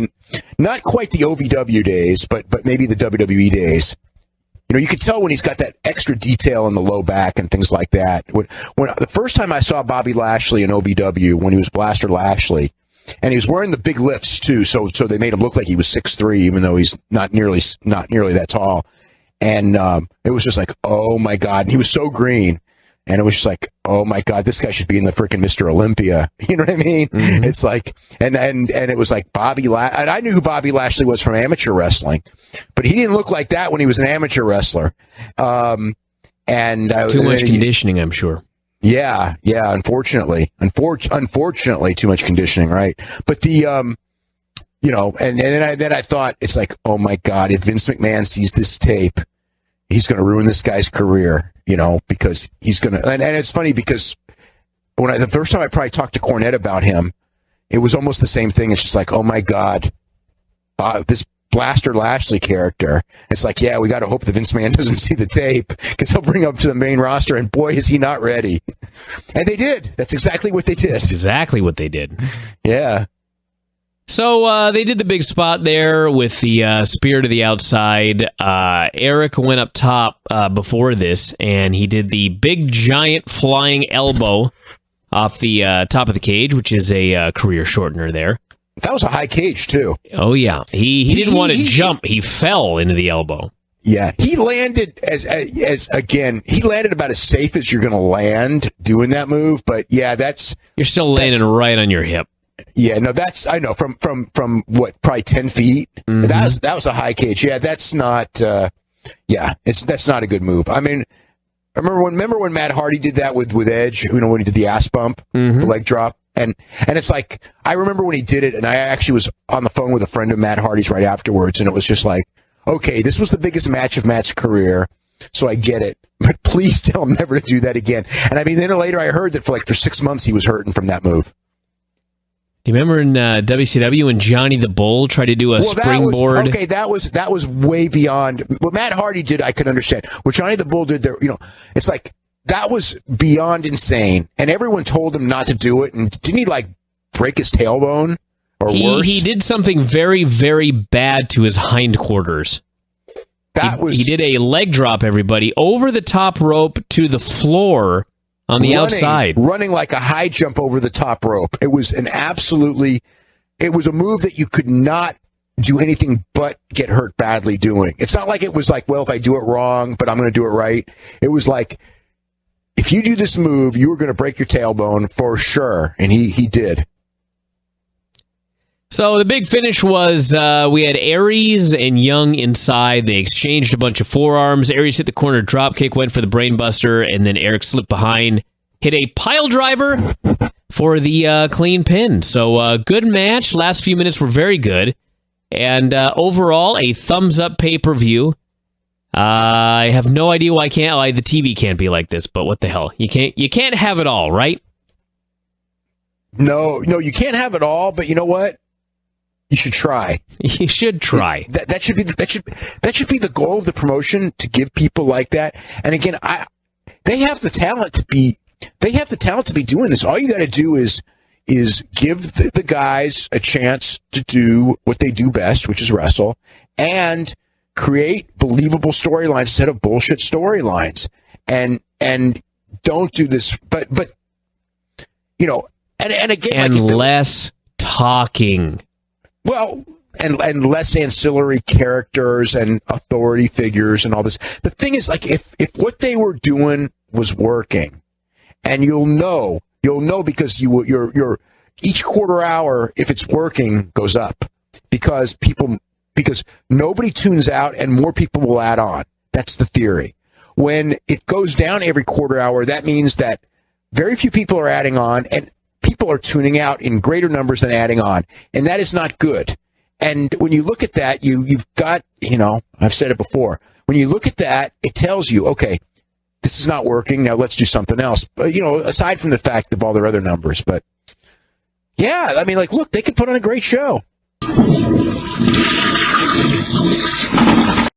not quite the OVW days, but maybe the WWE days. You could tell when he's got that extra detail in the low back and things like that. When the first time I saw Bobby Lashley in OVW, when he was Blaster Lashley, and he was wearing the big lifts too, so they made him look like he was 6'3", even though he's not nearly that tall. And it was just like, oh my God, and he was so green, and it was just like, oh my God, this guy should be in the freaking Mr. Olympia. You know what I mean? Mm-hmm. It's like, and it was like and I knew who Bobby Lashley was from amateur wrestling, but he didn't look like that when he was an amateur wrestler.
Too much conditioning, I'm sure.
Yeah, unfortunately, too much conditioning, right? But the, and then I thought, it's like, oh my God, if Vince McMahon sees this tape, he's going to ruin this guy's career, because he's going to, and it's funny because the first time I probably talked to Cornette about him, it was almost the same thing. It's just like, oh my God, this Blaster Lashley character. It's like, yeah, we got to hope that Vince McMahon doesn't see the tape because he'll bring him up to the main roster, and boy, is he not ready. And they did. That's exactly what they did.
That's exactly what they did.
Yeah.
So they did the big spot there with the spear to the outside. Eric went up top before this, and he did the big, giant flying elbow off the top of the cage, which is a career shortener there.
That was a high cage, too.
Oh, yeah. He didn't want to jump. He fell into the elbow.
Yeah, he landed he landed about as safe as you're going to land doing that move. But yeah,
you're still landing right on your hip.
Yeah, no, I know from what, probably 10 feet.
Mm-hmm.
That was a high cage. Yeah, that's not. That's not a good move. I mean, remember when Matt Hardy did that with Edge? When he did the ass bump, the leg drop. And it's like, I remember when he did it, and I actually was on the phone with a friend of Matt Hardy's right afterwards, and it was just like, okay, this was the biggest match of Matt's career, so I get it, but please tell him never to do that again. And I mean, then later I heard that for 6 months he was hurting from that move.
Do you remember in WCW when Johnny the Bull tried to do a springboard?
That was way beyond what Matt Hardy did. I could understand what Johnny the Bull did there. It's like that was beyond insane, and everyone told him not to do it. And didn't he break his tailbone or worse?
He did something very, very bad to his hindquarters. He did a leg drop, everybody, over the top rope to the floor. On the outside.
Running like a high jump over the top rope. It was it was a move that you could not do anything but get hurt badly doing. It's not like it was like, well, if I do it wrong, but I'm going to do it right. It was like, if you do this move, you were going to break your tailbone for sure. And he did.
So the big finish was we had Aries and Young inside. They exchanged a bunch of forearms. Aries hit the corner drop kick, went for the brainbuster, and then Eric slipped behind, hit a pile driver for the clean pin. So good match. Last few minutes were very good. And overall, a thumbs-up pay-per-view. I have no idea why the TV can't be like this, but what the hell? You can't have it all, right?
No, you can't have it all, but you know what? You should try.
You should try.
That should be the goal of the promotion, to give people like that. And again, they have the talent to be doing this. All you got to do is give the guys a chance to do what they do best, which is wrestle, and create believable storylines instead of bullshit storylines. And don't do this, but and again,
less talking.
Well, and less ancillary characters and authority figures and all this. The thing is, if what they were doing was working, and you'll know because your each quarter hour, if it's working, goes up because nobody tunes out and more people will add on. That's the theory. When it goes down every quarter hour, that means that very few people are adding on, and people are tuning out in greater numbers than adding on, and that is not good. And when you look at that, you've got, I've said it before, when you look at that, it tells you, okay, this is not working, now let's do something else. But, aside from the fact of all their other numbers. But, yeah, I mean, look, they could put on a great show.